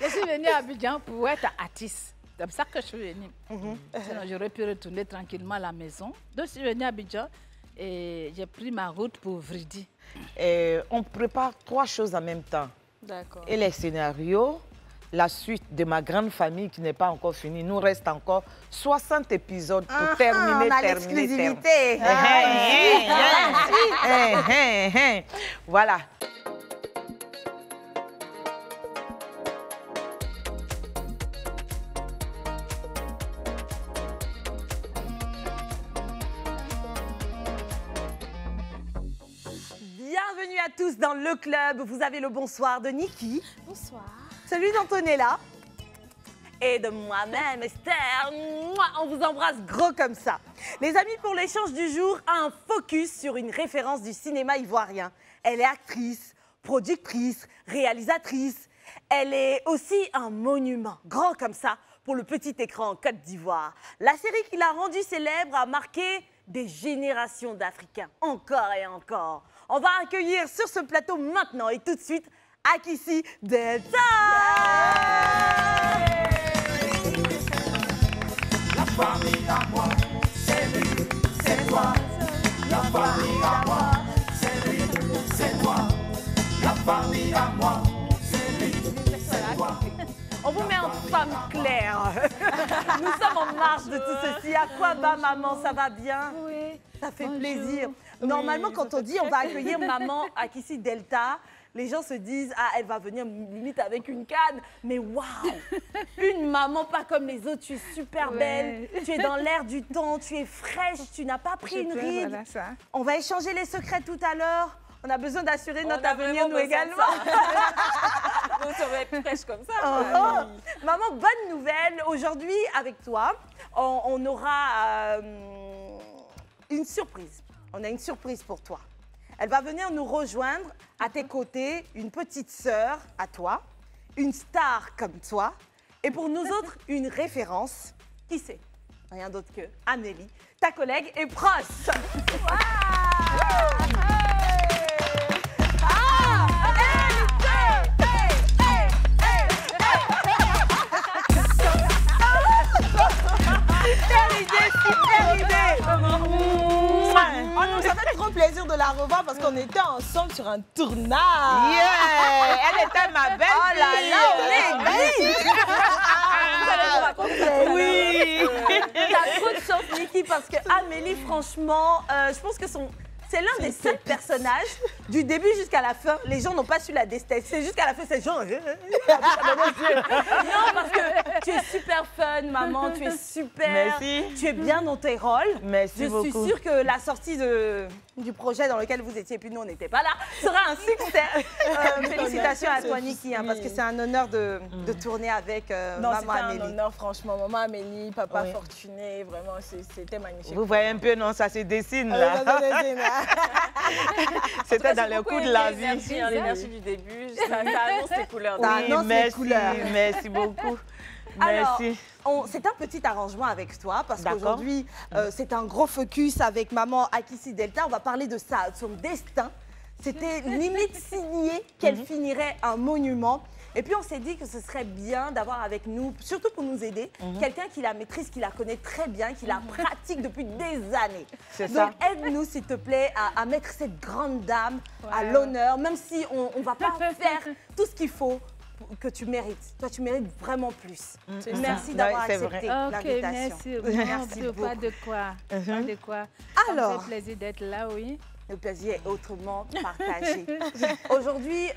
Je suis venue à Abidjan pour être artiste. C'est comme ça que je suis venue. Sinon, j'aurais pu retourner tranquillement à la maison. Donc, je suis venue à Abidjan et j'ai pris ma route pour Vridi. On prépare 3 choses en même temps. D'accord. Et les scénarios, la suite de ma grande famille qui n'est pas encore finie. Il nous reste encore 60 épisodes pour terminer. On a l'exclusivité. Voilà. Bienvenue à tous dans le club. Vous avez le bonsoir de Niki. Bonsoir. Celui d'Antonella. Et de moi-même, Esther. Mouah, on vous embrasse gros comme ça. Les amis, pour l'échange du jour, un focus sur une référence du cinéma ivoirien. Elle est actrice, productrice, réalisatrice. Elle est aussi un monument, grand comme ça, pour le petit écran en Côte d'Ivoire. La série qui l'a rendue célèbre a marqué des générations d'Africains, encore et encore. On va accueillir sur ce plateau maintenant et tout de suite Akissi Delta. La famille à moi, c'est lui, c'est toi. La famille à moi, c'est lui, c'est toi. La famille à moi, c'est lui, c'est toi. On vous met en femme claire. Nous sommes en marche de tout ceci. À quoi va maman? Ça va bien? Oui. Ça fait Bonjour. plaisir. Normalement, quand on dit on va accueillir maman Akissi Delta, les gens se disent, ah, elle va venir limite avec une canne. Mais waouh! Une maman pas comme les autres. Tu es super belle. Tu es dans l'air du temps. Tu es fraîche. Tu n'as pas pris une ride. Voilà ça. On va échanger les secrets tout à l'heure. On a besoin d'assurer notre a avenir, vraiment nous besoin de également. Donc, ça va être fraîche comme ça. Oh. Maman, bonne nouvelle. Aujourd'hui, avec toi, on aura une surprise. On a une surprise pour toi. Elle va venir nous rejoindre à tes côtés, une petite sœur à toi, une star comme toi, et pour nous autres, une référence. Qui c'est? Rien d'autre que Amélie, ta collègue et proche. Super idée. Oh non, ça fait trop plaisir de la revoir parce qu'on était ensemble sur un tournage. Yeah! Elle était ma belle. Oh là là, on est Oui. T'as trop de chance, Niki, parce que Amélie, franchement, je pense que c'est l'un des seuls personnages, du début jusqu'à la fin, les gens n'ont pas su la détester. C'est jusqu'à la fin, c'est genre... Non, parce que tu es super fun, maman, tu es super... Merci. Tu es bien dans tes rôles. Merci beaucoup. Je suis sûre que la sortie du projet dans lequel vous étiez, puis nous, on n'était pas là, sera un succès. Félicitations à toi, Niki, parce que c'est un honneur de tourner avec Non, maman c'était un Amélie. honneur, franchement. Maman Amélie, papa Oui. Fortuné, vraiment, c'était magnifique. Vous voyez un peu, non, ça se dessine là. C'était dans le coup de la vie. L'énergie du début, ça annonce les couleurs. Ça Oui, annonce les merci, couleurs. merci beaucoup. Alors, Merci. c'est un petit arrangement avec toi parce D'accord. qu'aujourd'hui, c'est un gros focus avec maman Akissi Delta. On va parler de ça, de son destin. C'était limite signé qu'elle finirait un monument. Et puis, on s'est dit que ce serait bien d'avoir avec nous, surtout pour nous aider, quelqu'un qui la maîtrise, qui la connaît très bien, qui la pratique depuis des années. C'est Donc, ça. aide-nous, s'il te plaît, à mettre cette grande dame à l'honneur, même si on ne va pas faire tout ce qu'il faut que tu mérites. Toi, tu mérites vraiment plus. Merci d'avoir Ouais, c'est vrai. accepté Ok, l'invitation. merci. Merci Pas beaucoup. de quoi. Pas de quoi. Alors. Ça me fait plaisir d'être là, oui. Le plaisir est autrement partagé. Aujourd'hui,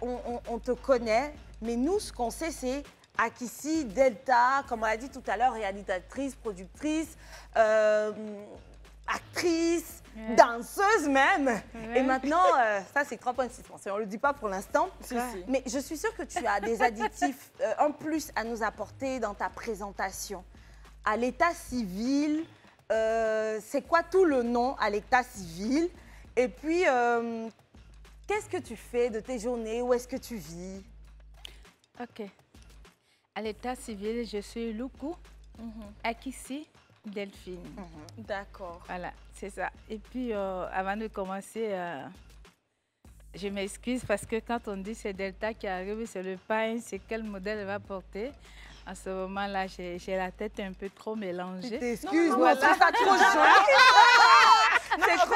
on te connaît, mais nous, ce qu'on sait, c'est Akissi Delta, comme on l'a dit tout à l'heure, réalisatrice, productrice, actrice, danseuse même. Et maintenant, ça, c'est 3 points de suspense. On ne le dit pas pour l'instant. Mais je suis sûre que tu as des additifs en plus à nous apporter dans ta présentation. À l'état civil, c'est quoi tout le nom à l'état civil? Et puis, qu'est-ce que tu fais de tes journées? Où est-ce que tu vis? Ok. À l'état civil, je suis Loukou, Akissi Delphine. D'accord. Voilà, c'est ça. Et puis, avant de commencer, Je m'excuse parce que quand on dit c'est Delta qui arrive, c'est le pain, c'est quel modèle elle va porter. En ce moment-là, j'ai la tête un peu trop mélangée. Excuse-moi, c'est ça trop joli. C'est trop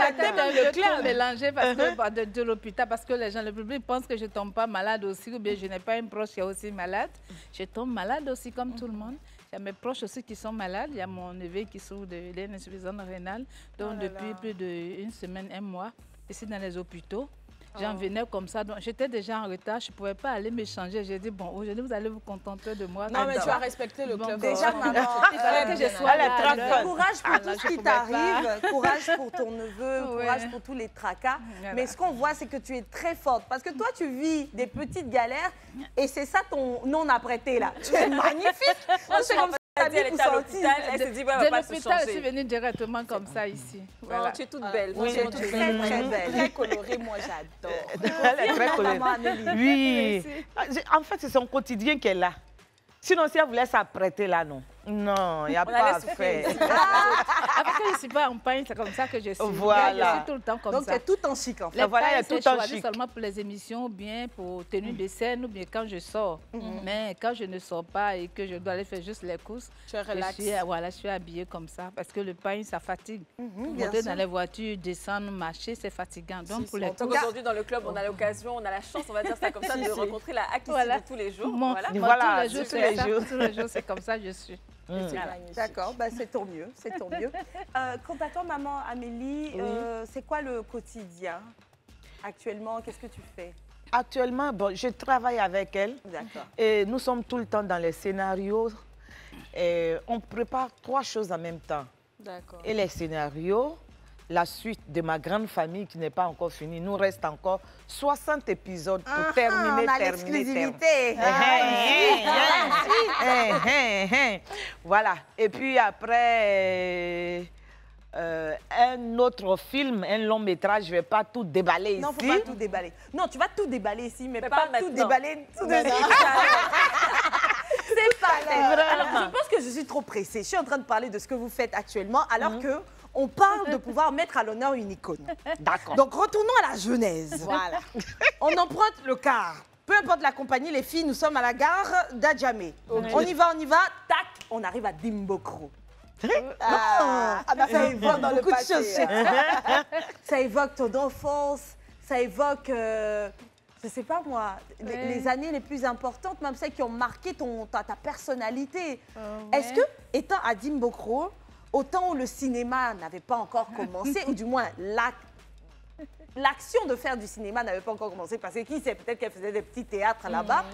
La tête un peu trop mélangée parce que de l'hôpital, parce que les gens, le public pense que je ne tombe pas malade aussi, ou bien je n'ai pas une proche qui est aussi malade. Je tombe malade aussi comme tout le monde. Il y a mes proches aussi qui sont malades. Il y a mon neveu qui souffre d'une insuffisance rénale. Donc depuis plus d'une semaine, un mois, ici dans les hôpitaux. J'en venais comme ça, donc j'étais déjà en retard, je ne pouvais pas aller me changer. J'ai dit, bon, aujourd'hui, vous allez vous contenter de moi. Non, mais tu as respecté le club. Déjà, maman, il fallait que je sois là. Courage pour tout ce qui t'arrive, courage pour ton neveu, courage pour tous les tracas. Voilà. Mais ce qu'on voit, c'est que tu es très forte. Parce que toi, tu vis des petites galères et c'est ça ton non-apprêté, là. Tu es magnifique. C'est comme ça. Elle était à l'hôpital, elle s'est dit, elle va pas se l'hôpital, je suis changer. venue directement comme ça ici. Voilà. Tu es toute belle. Tu es très, très belle. Très colorée, moi j'adore. Elle est très colorée. Maman Amélie. Oui. En fait, c'est son quotidien qu'elle a. Sinon, si elle voulait s'apprêter là, non. Non, il n'y a pas à faire. Après que je ne suis pas en pain, c'est comme ça que je suis. Voilà. Je suis tout le temps comme Donc, ça. tu es tout en chic, en fait. Les voilà, il y a pains, tout c'est en choisi chic. seulement pour les émissions, ou bien pour tenue de scène, ou bien quand je sors. Mais quand je ne sors pas et que je dois aller faire juste les courses, Tu es relax. je suis habillée comme ça. Parce que le pain, ça fatigue. bien Monter sûr. dans les voitures, descendre, marcher, c'est fatigant. Donc, pour les Donc courses, aujourd'hui, dans le club, on a l'occasion, on a la chance, on va dire ça comme ça, de rencontrer la Akissi Voilà. de tous les jours. Moi, Voilà. Voilà, tous les jours, tous les jours. tous les jours, c'est comme ça que je suis. C'est magnifique. D'accord, bah, c'est tant mieux, c'est tant mieux. Quant à toi, maman Amélie, c'est quoi le quotidien actuellement? Qu'est-ce que tu fais? Actuellement, bon, je travaille avec elle. D'accord. Et nous sommes tout le temps dans les scénarios. Et on prépare 3 choses en même temps. D'accord. Et les scénarios, la suite de ma grande famille qui n'est pas encore finie. Nous reste encore 60 épisodes pour terminer, on a terminer. l'exclusivité. Voilà. Et puis après, un autre film, un long métrage, je ne vais pas tout déballer Non, ici. faut pas tout déballer. Non, tu vas tout déballer ici, mais Mais pas pas tout maintenant. déballer tout de suite. C'est pas Alors, je pense que je suis trop pressée. Je suis en train de parler de ce que vous faites actuellement, alors que on parle de pouvoir mettre à l'honneur une icône. D'accord. Donc, retournons à la genèse. Voilà. On emprunte le car. Peu importe la compagnie, les filles, nous sommes à la gare d'Adjamé. On y va, tac, on arrive à Dimbokro. Ça évoque beaucoup de choses. Ça évoque ton enfance, ça évoque, je sais pas moi, les années les plus importantes, même celles qui ont marqué ta personnalité. Est-ce que, étant à Dimbokro, au temps où le cinéma n'avait pas encore commencé, ou du moins l'action de faire du cinéma n'avait pas encore commencé, parce que qui sait, peut-être qu'elle faisait des petits théâtres là-bas.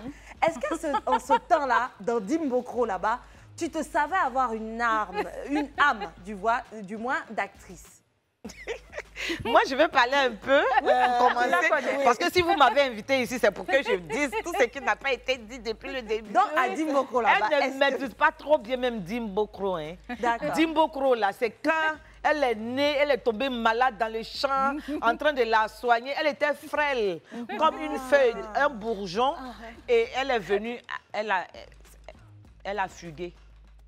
Est-ce qu'en ce temps-là, dans Dimbokro là-bas, tu te savais avoir une âme, du moins d'actrice? Moi, je vais parler un peu pour commencer. Parce que si vous m'avez invité ici, c'est pour que je dise tout ce qui n'a pas été dit depuis le début. Donc, à Dimbokro là-bas, Elle ne maîtrise pas trop bien même Dimbokro. Hein. D'accord. Dimbokro, là, c'est quand elle est née, elle est tombée malade dans les champs, en train de la soigner. Elle était frêle, comme une feuille, un bourgeon. Et elle est venue, elle a fugué.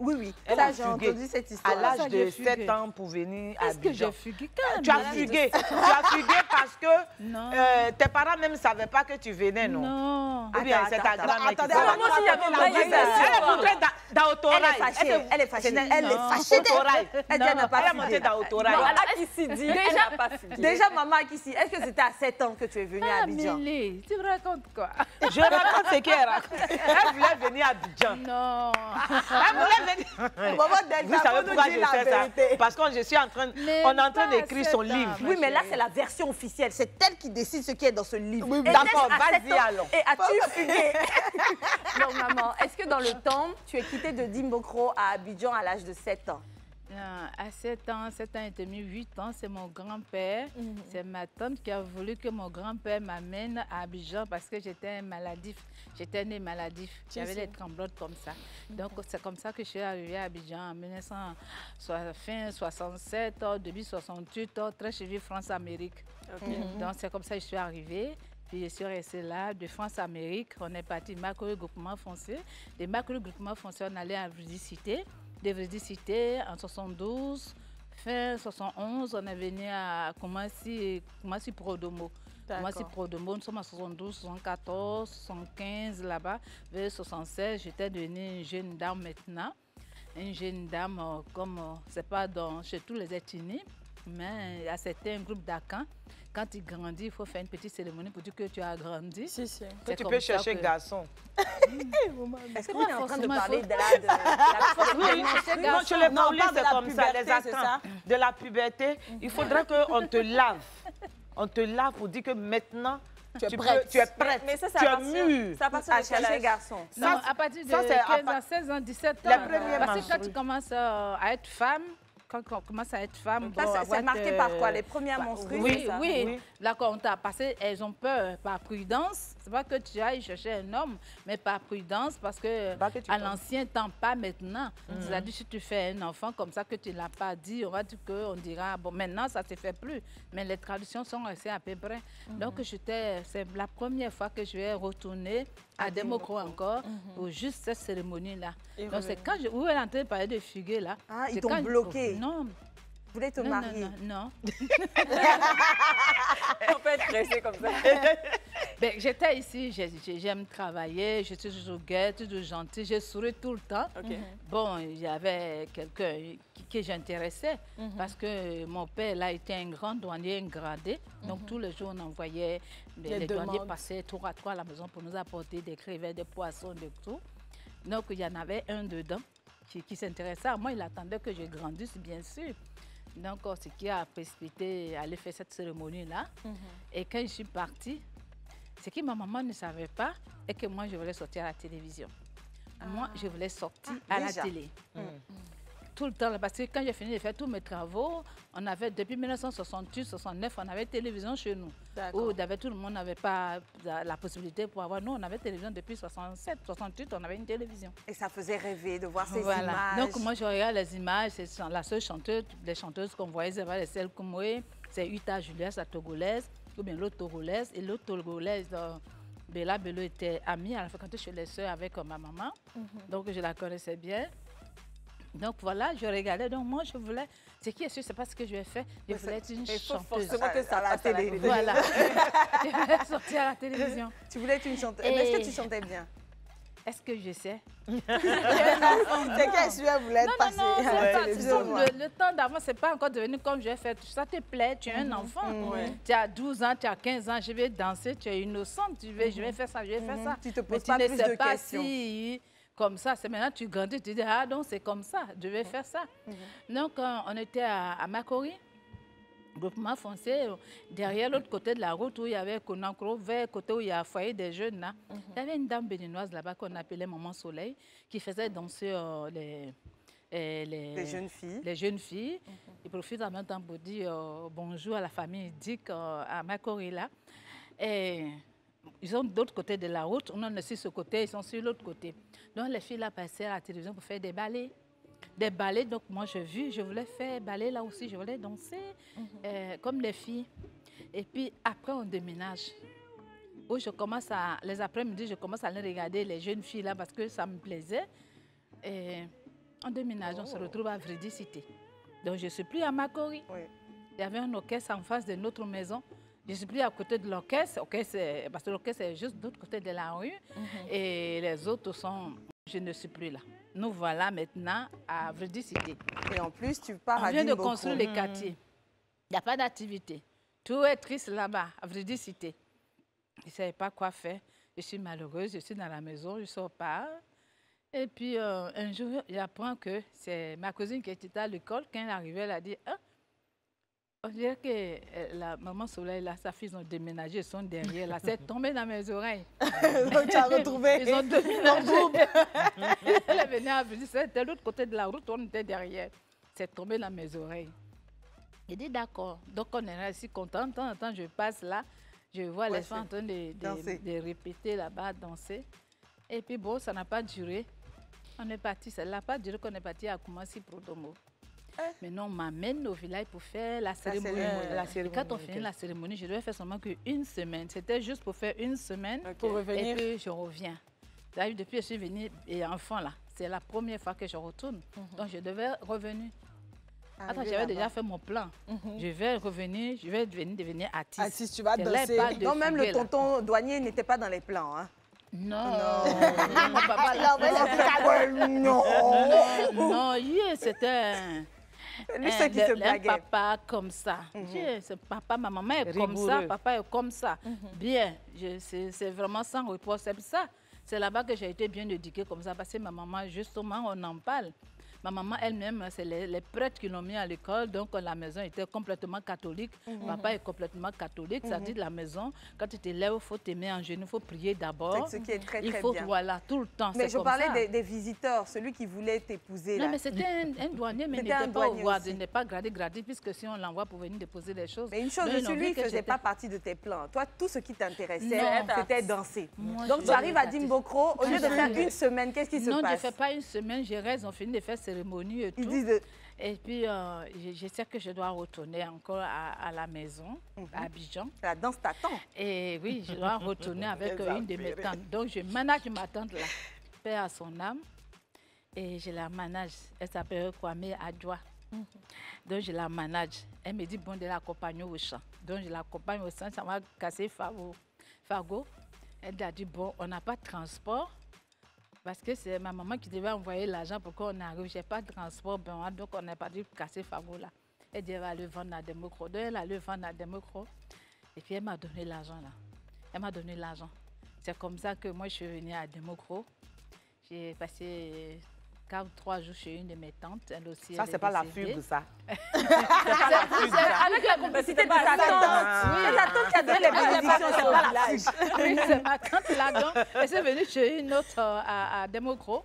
Oui, Elle ça a j'ai fugué entendu cette histoire. à l'âge Ça, de j'ai 7 fugué. ans pour venir à Est-ce que j'ai Abidjan. fugué? Tu as fugué. Tu as fugué parce que Non. tes parents même ne savaient pas que tu venais, non? Non. Ou bien c'est ta Attends, grand-mère qui attendez, savait. moi aussi, il y avait la Elle est montée dans Autorail. Elle est fâchée, elle est fâchée. Elle est fâchée. Autorail. Elle dit, elle n'a pas Elle est montée fugué. dans Autorail. Non, Akissi dit, elle n'a pas fugué. Déjà, maman Akissi, est-ce que c'était à 7 ans que tu es venue à Abidjan? Amélie, tu me racontes quoi? Je raconte ce qu'elle raconte. Elle voulait venir à Abidjan. Non. Elle voulait venir. Maman Delta, Vous savez faut nous pourquoi je dire la sais ça? vérité. Parce qu'on je suis en train, Mais on est en train pas d'écrire à son 7 ans. livre. Oui, mais là, c'est la version officielle. C'est elle qui décide ce qui est dans ce livre. Oui, Et d'accord, est-ce à vas-y 7 ans, alors. Et as-tu fugué? Donc, maman, est-ce que dans le temps, tu es quittée de Dimbokro à Abidjan à l'âge de 7 ans? À 7 ans et demi, 8 ans, c'est mon grand-père. C'est ma tante qui a voulu que mon grand-père m'amène à Abidjan parce que j'étais maladif. J'étais née maladif. J'avais des tremblotes comme ça. Donc, c'est comme ça que je suis arrivée à Abidjan en fin 67, début 68, très suivi France-Amérique. Donc, c'est comme ça que je suis arrivée. Puis je suis restée là, de France-Amérique. On est parti de Macro Groupement Foncier. De Macro Groupement Foncier, on allait à Vridicité. De Vridicité, en 72, fin 71, on est venu à Koumassi Prodomo. Moi, c'est Prodomo, nous sommes à 72, 74, 75 là-bas. Vers 76, j'étais devenue une jeune dame maintenant. Une jeune dame, c'est pas chez tous les ethnies, mais il y a certains groupes d'Akan. Quand tu grandis, il faut faire une petite cérémonie pour dire que tu as grandi. Si, si. Que tu peux chercher garçon. Est-ce qu'on est en train de parler de la... Oui, non, tu les parles, c'est comme ça, les attentes de la puberté. Il faudra qu'on te lave. On te lave pour dire que maintenant, tu es prête, mais ça tu es mûre. Ça passe à chercher garçon. Non, à partir de 15 ans, 16 ans, 17 ans. Parce que quand tu commences à être femme, quand on commence à être femme... Ça, c'est marqué par quoi? Les premières menstrues? Oui. D'accord, on t'a passé, elles ont peur par prudence. C'est pas que tu ailles chercher un homme, mais par prudence, parce que à l'ancien temps, pas maintenant. C'est-à-dire, si tu fais un enfant comme ça que tu ne l'as pas dit, on va dire qu'on dira, bon, maintenant, ça ne se fait plus. Mais les traditions sont restées à peu près. Donc, c'est la première fois que je vais retourner à Democro encore pour juste cette cérémonie-là. Donc, c'est quand où elle est en train de parler de fuguer, là. Ah, ils t'ont bloqué? Non. Vous voulez te marier? Non. On peut être pressé comme ça. Ben, j'étais ici, j'aime travailler, je suis toujours gaie, toujours gentille, je souris tout le temps. Bon, il y avait quelqu'un que j'intéressais parce que mon père là était un grand douanier gradé. Donc tous les jours, on envoyait les douaniers passer tour à tour à la maison pour nous apporter des crevettes, des poissons, de tout. Donc il y en avait un dedans qui s'intéressait à moi. Il attendait que je grandisse, bien sûr. Donc, ce qui a précipité aller faire cette cérémonie-là. Et quand je suis partie, ce que ma maman ne savait pas est que moi, je voulais sortir à la télévision. Moi, je voulais sortir à la télé. Tout le temps, parce que quand j'ai fini de faire tous mes travaux, on avait, depuis 1968-69, on avait télévision chez nous. Où tout le monde n'avait pas la possibilité pour avoir. Nous, on avait télévision depuis 67-68, on avait une télévision. Et ça faisait rêver de voir ces images. Donc, moi, je regarde les images. C'est la seule chanteuse, les chanteuses qu'on voyait, c'est les celles comme moi. C'est Uta Julius, la togolaise, ou bien l'autre togolaise. Et l'autre togolaise, Bella Bello était amie à la fréquenté chez les sœurs avec ma maman. Donc, je la connaissais bien. Donc voilà, je regardais. Donc moi, je voulais... Ce qui est sûr, c'est pas ce que je vais faire. Je voulais être une chanteuse. Forcément que ça à la télé. Voilà. Je voulais sortir à la télévision. Tu voulais être une chanteuse. Est-ce que tu chantais bien? Est-ce que je sais? C'est qu'elle voulait être passée. Non, le temps d'avant, c'est pas encore devenu comme je vais faire. Ça te plaît, tu es un enfant. Tu as 12 ans, tu as 15 ans, je vais danser, tu es innocente, je vais faire ça, je vais faire ça. Tu te poses pas plus de questions. Si, comme ça, c'est maintenant tu grandis, tu dis, ah donc c'est comme ça, je vais faire ça. Donc, on était à Makori, groupement foncé, derrière l'autre côté de la route où il y avait Konakro, vers le côté où il y a un foyer des jeunes. Là. Il y avait une dame béninoise là-bas qu'on appelait Maman Soleil, qui faisait danser les jeunes filles. Les jeunes filles. Ils profitent en même temps pour dire bonjour à la famille Dick à Makori là. Et ils sont de l'autre côté de la route, on est sur ce côté, ils sont sur l'autre côté. Donc les filles là passaient à la télévision pour faire des ballets. Des ballets, donc moi je voulais faire ballet là aussi, je voulais danser comme les filles. Et puis après on déménage. Où je commence les après-midi, je commence à aller regarder les jeunes filles là parce que ça me plaisait. Et on déménage, on se retrouve à Vridicité. Donc je ne suis plus à Makori. Il y avait un orchestre en face de notre maison. Je ne suis plus à côté de l'orchestre, parce que l'orchestre est juste de l'autre côté de la rue. Et les autres sont... Je ne suis plus là. Nous voilà maintenant à Vridicité. Et en plus, tu pars à On vient de construire les quartiers. Il n'y a pas d'activité. Tout est triste là-bas, à Vridicité. Je ne savais pas quoi faire. Je suis malheureuse, je suis dans la maison, je ne sors pas. Et puis, un jour, j'apprends que c'est ma cousine qui était à l'école. Quand elle est arrivée, elle a dit... Ah, on dirait que la maman Soleil, là, sa fille, ont déménagé, ils sont derrière. Là, c'est tombé dans mes oreilles. Donc, tu as retrouvé. Ils ont déménagé. Elle est venue à venir, c'était de l'autre côté de la route, on était derrière. C'est tombé dans mes oreilles. J'ai dit d'accord. Donc, on est là, ici content. De temps en temps, je passe là, je vois les gens en train de répéter là-bas, danser. Et puis, bon, ça n'a pas duré. On est parti, ça n'a pas duré qu'on est parti à Koumassi Prodomo. Maintenant, on m'amène au village pour faire la cérémonie. Quand on finit la cérémonie, je devais faire seulement qu'une semaine. C'était juste pour faire une semaine pour revenir. Et puis, je reviens. Depuis que je suis venue et enfant, là, c'est la première fois que je retourne. Donc, je devais revenir. Attends, j'avais déjà fait mon plan. Je vais revenir, je vais devenir artiste. Artiste, tu vas Je danser. l'ai pas Donc même le défougué, là. tonton douanier n'était pas dans les plans. Hein. Non, mon papa là. Non. Non, c'était Lui, c'est qui se un blaguait. papa comme ça. C'est papa, ma maman est comme ça, Rigoureux. papa est comme ça. Bien, c'est vraiment sans repos. C'est ça. C'est là-bas que j'ai été bien éduquée comme ça parce que ma maman, justement, on en parle. Ma maman elle-même, c'est les prêtres qui l'ont mis à l'école, donc la maison était complètement catholique. Papa est complètement catholique, ça dit de la maison, quand tu te lèves, il faut te mettre en genoux, il faut prier d'abord. C'est ce qui est très, Il très faut, bien. voilà, tout le temps. Mais c'est je comme parlais ça. des visiteurs, celui qui voulait t'épouser. Non, là. mais c'était un douanier, mais il C'était un n'était pas au douanier voie, aussi. il n'est pas gradé, puisque si on l'envoie pour venir déposer les choses. Mais une chose, non, ils ont lui, vu il que ne faisait j'étais- pas partie de tes plans. Toi, tout ce qui t'intéressait, Non. c'était danser. Moi, Donc je tu arrives à suis Dimbokro, au lieu de Je faire suis- une semaine, qu'est-ce qui se Non, je ne passe? fais pas une semaine, je reste, on finit de faire cérémonie et Ils tout. disent, Et puis, je sais que je dois retourner encore à la maison, à Abidjan. la danse t'attend. Et oui, je dois retourner avec une de mes tantes. Donc, je manage ma tante là, paix à son âme. Et je la manage. Elle s'appelle Kwame Adjoa. Donc, je la manage. Elle me dit, bon, de l'accompagner au champ. Donc, je l'accompagne au champ, ça m'a cassé Fago. Elle a dit, bon, on n'a pas de transport. Parce que c'est ma maman qui devait envoyer l'argent pour qu'on arrive. Je n'ai pas de transport, donc on n'a pas dû casser Fago là. Elle dit, elle va le vendre à Democro. Donc, elle a le vendre à Democro. Et puis, elle m'a donné l'argent là. Elle m'a donné l'argent. C'est comme ça que moi, je suis venue à Democro. J'ai passé 4 ou 3 jours chez une de mes tantes. Elle aussi, Ça, elle c'est est pas la décédée. fugue, ça. Avec la complicité de ta tante. C'est ta tante qui a donné les bénédictions sur le village. Oui, c'est ma tante là. Donc, elle est venue chez une autre à Democro.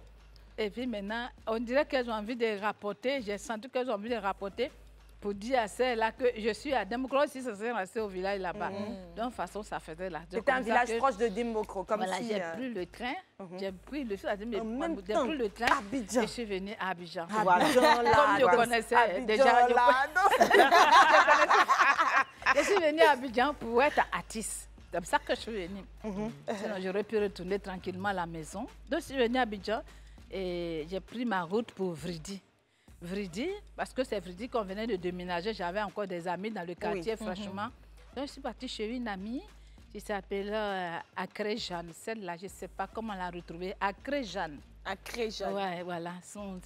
Et puis maintenant, on dirait qu'elles ont envie de rapporter. J'ai senti qu'elles ont envie de rapporter pour dire à celle-là que je suis à Democro si ça serait resté au village là-bas. Donc, de toute façon, ça faisait là. C'était un village proche de Dimbokro, comme Voilà, si... j'ai pris le train. J'ai pris le train. En même J'ai temps, pris le train. Abidjan. Et je suis venue à Abidjan. Voilà. Comme je connaissais déjà. Je suis venue à Abidjan pour être artiste. C'est pour ça que je suis venue. Sinon, j'aurais pu retourner tranquillement à la maison. Donc, je suis venue à Abidjan et j'ai pris ma route pour Vridi. Vridi, parce que c'est Vridi qu'on venait de déménager. J'avais encore des amis dans le quartier, franchement. Donc, je suis partie chez une amie qui s'appelle Acré Jeanne. Celle-là, je ne sais pas comment la retrouver. Acré Jeanne. Acré Jeanne. Ouais, voilà.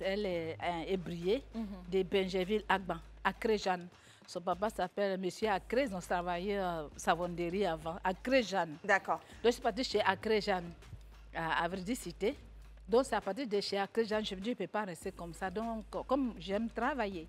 Elle est ébriée de Benjeville Agban, Acré Jeanne. Son papa s'appelle Monsieur Acré, ils ont travaillé savonnerie avant. Acré Jeanne. D'accord. Donc, je suis partie chez Acré Jeanne à Vridi Cité. Donc, c'est à partir de chez Acré Jeanne, je me dis, je ne peux pas rester comme ça. Donc, comme j'aime travailler.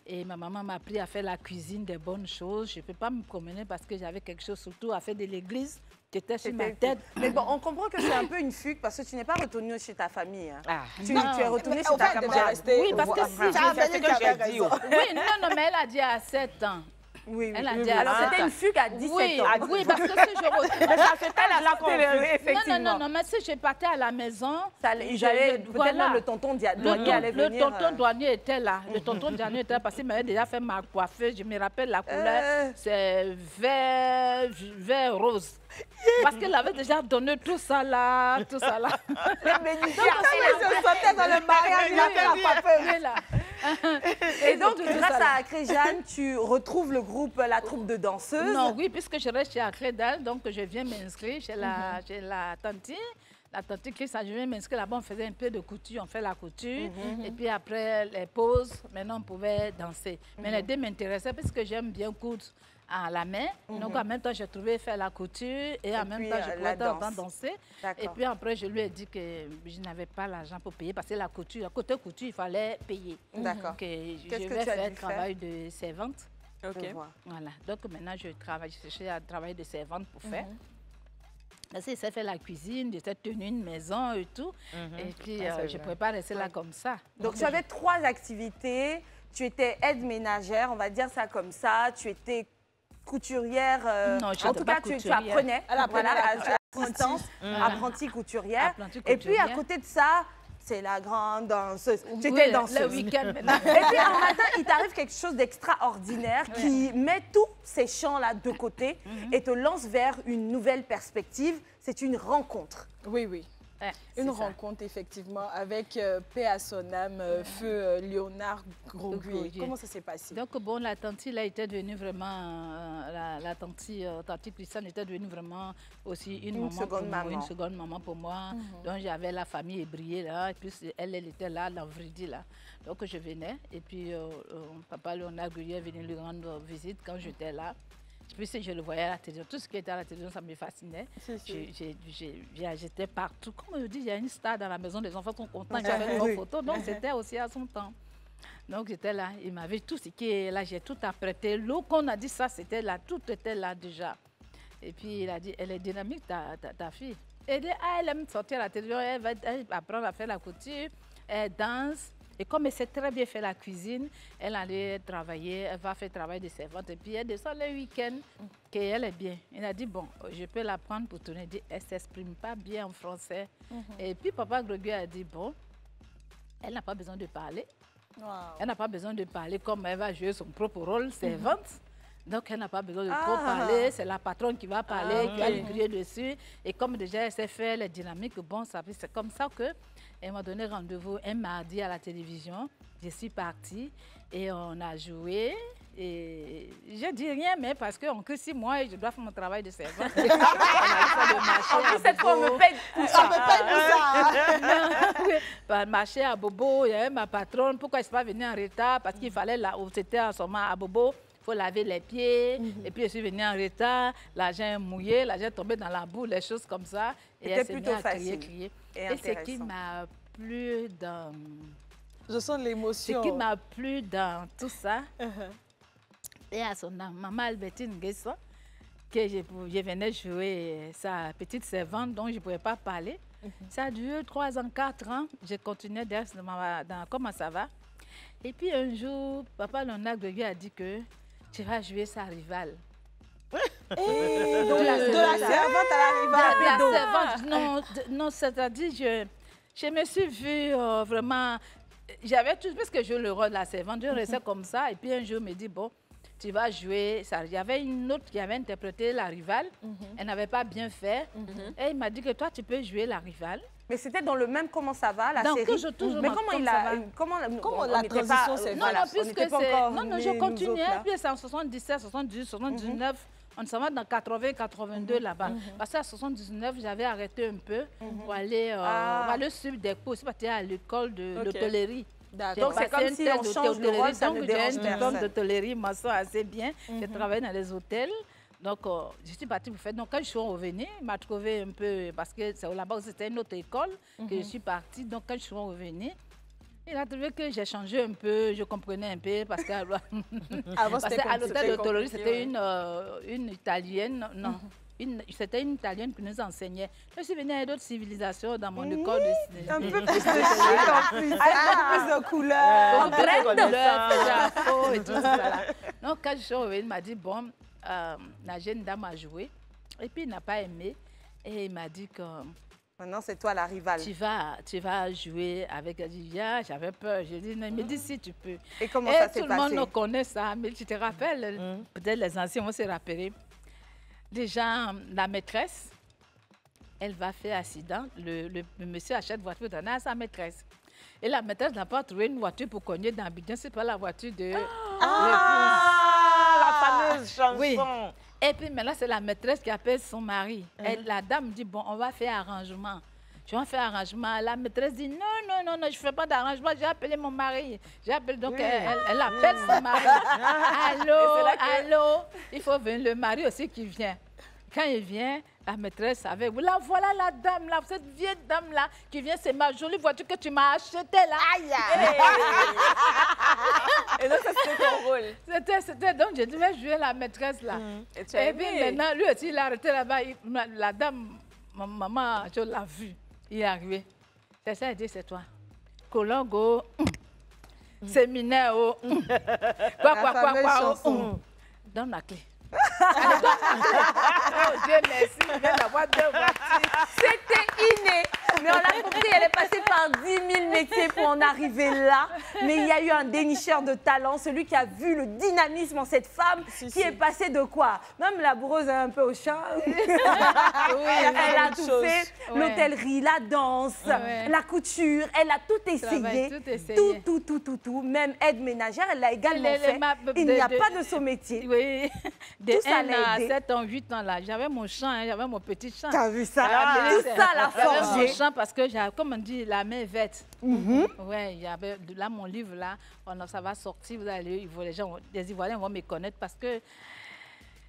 Et ma maman m'a appris à faire la cuisine, des bonnes choses. Je ne peux pas me promener parce que j'avais quelque chose, surtout à faire de l'église, qui était sur ma tête. Mais bon, on comprend que c'est un peu une fugue parce que tu n'es pas retournée chez ta famille. Hein. Ah. Tu es retournée chez ta camarade. Oui, parce que si C'est ce que j'ai dit. Oui, non, mais elle a dit à 7 ans. Oui, Elle a oui. dit Alors, à c'était une fugue à 17 oui, ans. oui, parce que si je retourne... Mais ça, c'était là qu'on Non, mais si je partais à la maison... J'allais, peut-être même le tonton douanier allait Le venir. tonton douanier était là. Le tonton douanier était là parce qu'il m'avait déjà fait ma coiffeuse. Je me rappelle la couleur. C'est vert rose. Parce qu'elle avait déjà donné tout ça là, tout ça là. Les bénédictions. Je sautais dans le mariage, il a fait la coiffeuse. Là. Et donc, tout grâce ça, là. à Acré Jeanne, tu retrouves le groupe, la troupe de danseuses. Non, oui, puisque je reste chez Acrédal, donc je viens m'inscrire chez la tante. La tante qui ça, je viens m'inscrire là-bas, on faisait un peu de couture, on fait la couture. Et puis après les pauses, maintenant on pouvait danser. Mais les deux m'intéressaient parce que j'aime bien coudre à la main. Donc en même temps, j'ai trouvé faire la couture et en même puis, temps, je pouvais la de temps en temps danse. danser. D'accord. Et puis après, je lui ai dit que je n'avais pas l'argent pour payer parce que la couture, à côté couture, il fallait payer. D'accord. Donc je Qu'est-ce que vais tu as faire dû le travail de servante. Ok. Je vois. Voilà. Donc maintenant, je cherchais à travailler de servante pour faire. Parce que ça fait la cuisine, j'ai tenu une maison et tout. Et puis, je ne pouvais pas rester là comme ça. Donc, tu avais 3 activités. Tu étais aide ménagère, on va dire ça comme ça. Tu étais couturière. Non, je en n'étais tout pas cas, tu couturière. apprenais. Elle apprenait voilà, la à distance, apprentie couturière. Apprentie Et puis, à couturière. côté de ça, c'est la grande danseuse. Tu Oui, étais danseuse. le week-end maintenant. Et puis, un matin, il t'arrive quelque chose d'extraordinaire qui met tous ces champs-là de côté et te lance vers une nouvelle perspective. C'est une rencontre. Oui, oui. Une rencontre, effectivement, avec paix à son âme, feu Léonard Groguet. Comment ça s'est passé? Donc, bon, la tante, là, était devenue vraiment, la tante Christiane était devenue vraiment aussi une seconde maman pour moi. Donc, j'avais la famille ébriée, là, et puis elle était là, dans Vridi, là. Donc, je venais, et puis papa Léonard Groguet est venu lui rendre visite quand j'étais là. Puis si je le voyais à la télévision, tout ce qui était à la télévision, ça me fascinait. J'étais partout. Comme je dis, il y a une star dans la maison, les enfants sont contents, j'avais une photo. Donc c'était aussi à son temps. Donc j'étais là, il m'avait tout ce qui est là, j'ai tout apprêté. L'eau qu'on a dit ça, c'était là, tout était là déjà. Et puis il a dit, elle est dynamique, ta fille. Elle dit, elle aime sortir à la télévision, elle va apprendre à faire la couture, elle danse. Et comme elle sait très bien faire la cuisine, elle allait travailler, elle va faire travail de servante. Et puis elle descend le week-end, qu'elle est bien. Elle a dit, bon, je peux la prendre pour tourner. Elle ne s'exprime pas bien en français. Et puis papa Groguet a dit, bon, elle n'a pas besoin de parler. Elle n'a pas besoin de parler comme elle va jouer son propre rôle, servante. Donc, elle n'a pas besoin de trop parler. C'est la patronne qui va parler, qui va lui crier dessus. Et comme déjà, elle sait faire les dynamiques, bon, c'est comme ça qu'elle m'a donné rendez-vous un mardi à la télévision. Je suis partie et on a joué. Et je dis rien, mais parce qu'on que 6 mois et je dois faire mon travail de servante. En plus, cette fois, on me paye pour ça. On me marché à Bobo, il y avait ma patronne. Pourquoi je ne suis pas venue en retard? Parce qu'il fallait, là où c'était en ce moment à Bobo, il faut laver les pieds. Et puis, je suis venue en retard. L'argent est mouillé, l'argent est tombé dans la boue, les choses comme ça. Et elle s'est mise à crier. Et ce qui m'a plu dans... Je sens l'émotion. Ce qui m'a plu dans tout ça, et à son âme, maman Albertine Guesson, que je venais jouer sa petite servante dont je ne pouvais pas parler. Ça a duré 3 ans, 4 ans. Je continuais dans comment ça va. Et puis un jour, papa Léonard Groguet a dit que tu vas jouer sa rivale. Donc de la servante à la rivale. Non, c'est-à-dire, je me suis vue vraiment... J'avais tout, parce que je joue le rôle de la servante, je restais comme ça. Et puis un jour, il me dit, bon, tu vas jouer ça. Il y avait une autre qui avait interprété la rivale. Elle n'avait pas bien fait. Et il m'a dit que toi, tu peux jouer la rivale. Mais c'était dans le même Comment ça va, la série. Toujours mais comment il a... Comment la transition s'est faite? Non, je continuais. Puis c'est en 77, 78, 79. On s'en va dans 80, 82 là-bas. Parce qu'en 79, j'avais arrêté un peu pour aller suivre des cours. C'est parti à l'école de l'hôtellerie. Donc c'est comme si on change de rôle, ça ne dérange personne. J'ai un diplôme d'hôtellerie, moi ça assez bien. J'ai travaillé dans les hôtels. Donc, je suis partie pour faire. Donc, quand je suis revenue, il m'a trouvé un peu... Parce que là-bas, c'était une autre école que je suis partie. Donc, quand je suis revenue, il a trouvé que j'ai changé un peu, je comprenais un peu. Parce qu'à l'hôtel d'hôtellerie, c'était une Italienne. Non. C'était une Italienne qui nous enseignait. Je suis venue à d'autres civilisations dans mon école de un peu plus de chic en plus. Avec plus de couleurs. Un peu de couleurs, et tout ça. Donc, quand je suis revenue, il m'a dit, bon, la jeune dame a joué. Et puis, il n'a pas aimé. Et il m'a dit que... Maintenant, c'est toi la rivale. Tu vas jouer avec elle. J'avais peur. J'ai dit, non, il me dit si tu peux. Et comment ça s'est passé? Tout le monde connaît ça. Mais tu te rappelles, peut-être les anciens vont se rappeler. Déjà, la maîtresse, elle va faire accident. Le monsieur achète voiture pour donner à sa maîtresse. Et la maîtresse n'a pas trouvé une voiture pour cogner dans le bidon. Ce n'est pas la voiture de la fameuse chanson. Oui. Et puis maintenant, c'est la maîtresse qui appelle son mari. Et la dame dit, bon, on va faire arrangement. Je vais faire arrangement. La maîtresse dit, non, je ne fais pas d'arrangement. J'ai appelé mon mari. J'ai appelé, donc elle appelle son mari. Allô, il faut venir. Le mari aussi qui vient. Quand il vient, la maîtresse avec vous. Là, voilà la dame, là, cette vieille dame-là qui vient. C'est ma jolie voiture que tu m'as achetée, là. Aïe, Et donc, ça, c'était ton rôle. C'était donc, je devais jouer la maîtresse, là. Et puis maintenant, lui aussi, il a arrêté là-bas. La dame, maman, je l'ai vu. Il est arrivé. C'est ça, il dit, c'est toi. Colongo, séminaire, quoi. Donne la clé. Oh Dieu merci, il vient d'avoir 2 voitures. C'était inné. Mais on l'a compris, elle est passée par 10 000 métiers pour en arriver là. Mais il y a eu un dénicheur de talent, celui qui a vu le dynamisme en cette femme qui est passée de quoi? Même la boureuse un peu au chat. Elle a tout fait. L'hôtellerie, la danse, la couture. Elle a tout essayé. Tout. Même aide ménagère, elle l'a également fait. Il n'y a pas de son métier. Oui. De Tout ça 1 l'a à aidé. 7 ans, 8 ans là, j'avais mon champ, hein, j'avais mon petit champ. T'as vu ça? Tout ça l'a J'avais forgé. mon champ parce que j'avais, comme on dit, la main verte. Ouais, il y avait là mon livre là, ça va sortir, vous allez, les gens, les Ivoiriens vont me connaître parce que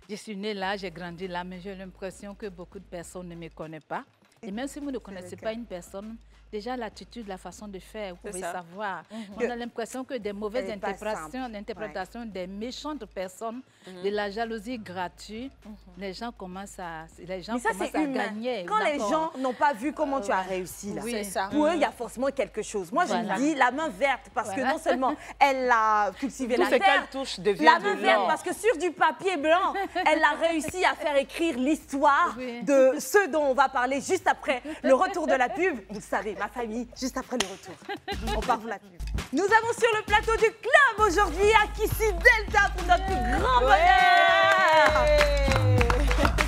je suis née là, j'ai grandi là, mais j'ai l'impression que beaucoup de personnes ne me connaissent pas. Et même si vous ne connaissez pas une personne, déjà l'attitude, la façon de faire, vous pouvez savoir. On a l'impression que des mauvaises interprétations, des méchantes personnes, de la jalousie gratuite, les gens commencent à gagner. Quand les gens n'ont pas vu comment tu as réussi là, pour eux, il y a forcément quelque chose. Moi, je me dis la main verte parce que non seulement elle a cultivé la terre, qu'elle touche devient la main de verte l'or. parce que sur du papier blanc, elle a réussi à faire écrire l'histoire de ceux dont on va parler juste après le retour de la pub. Vous le savez, ma famille, juste après le retour. On part de la pub. Nous avons sur le plateau du club aujourd'hui Akissi Delta pour notre plus grand bonheur.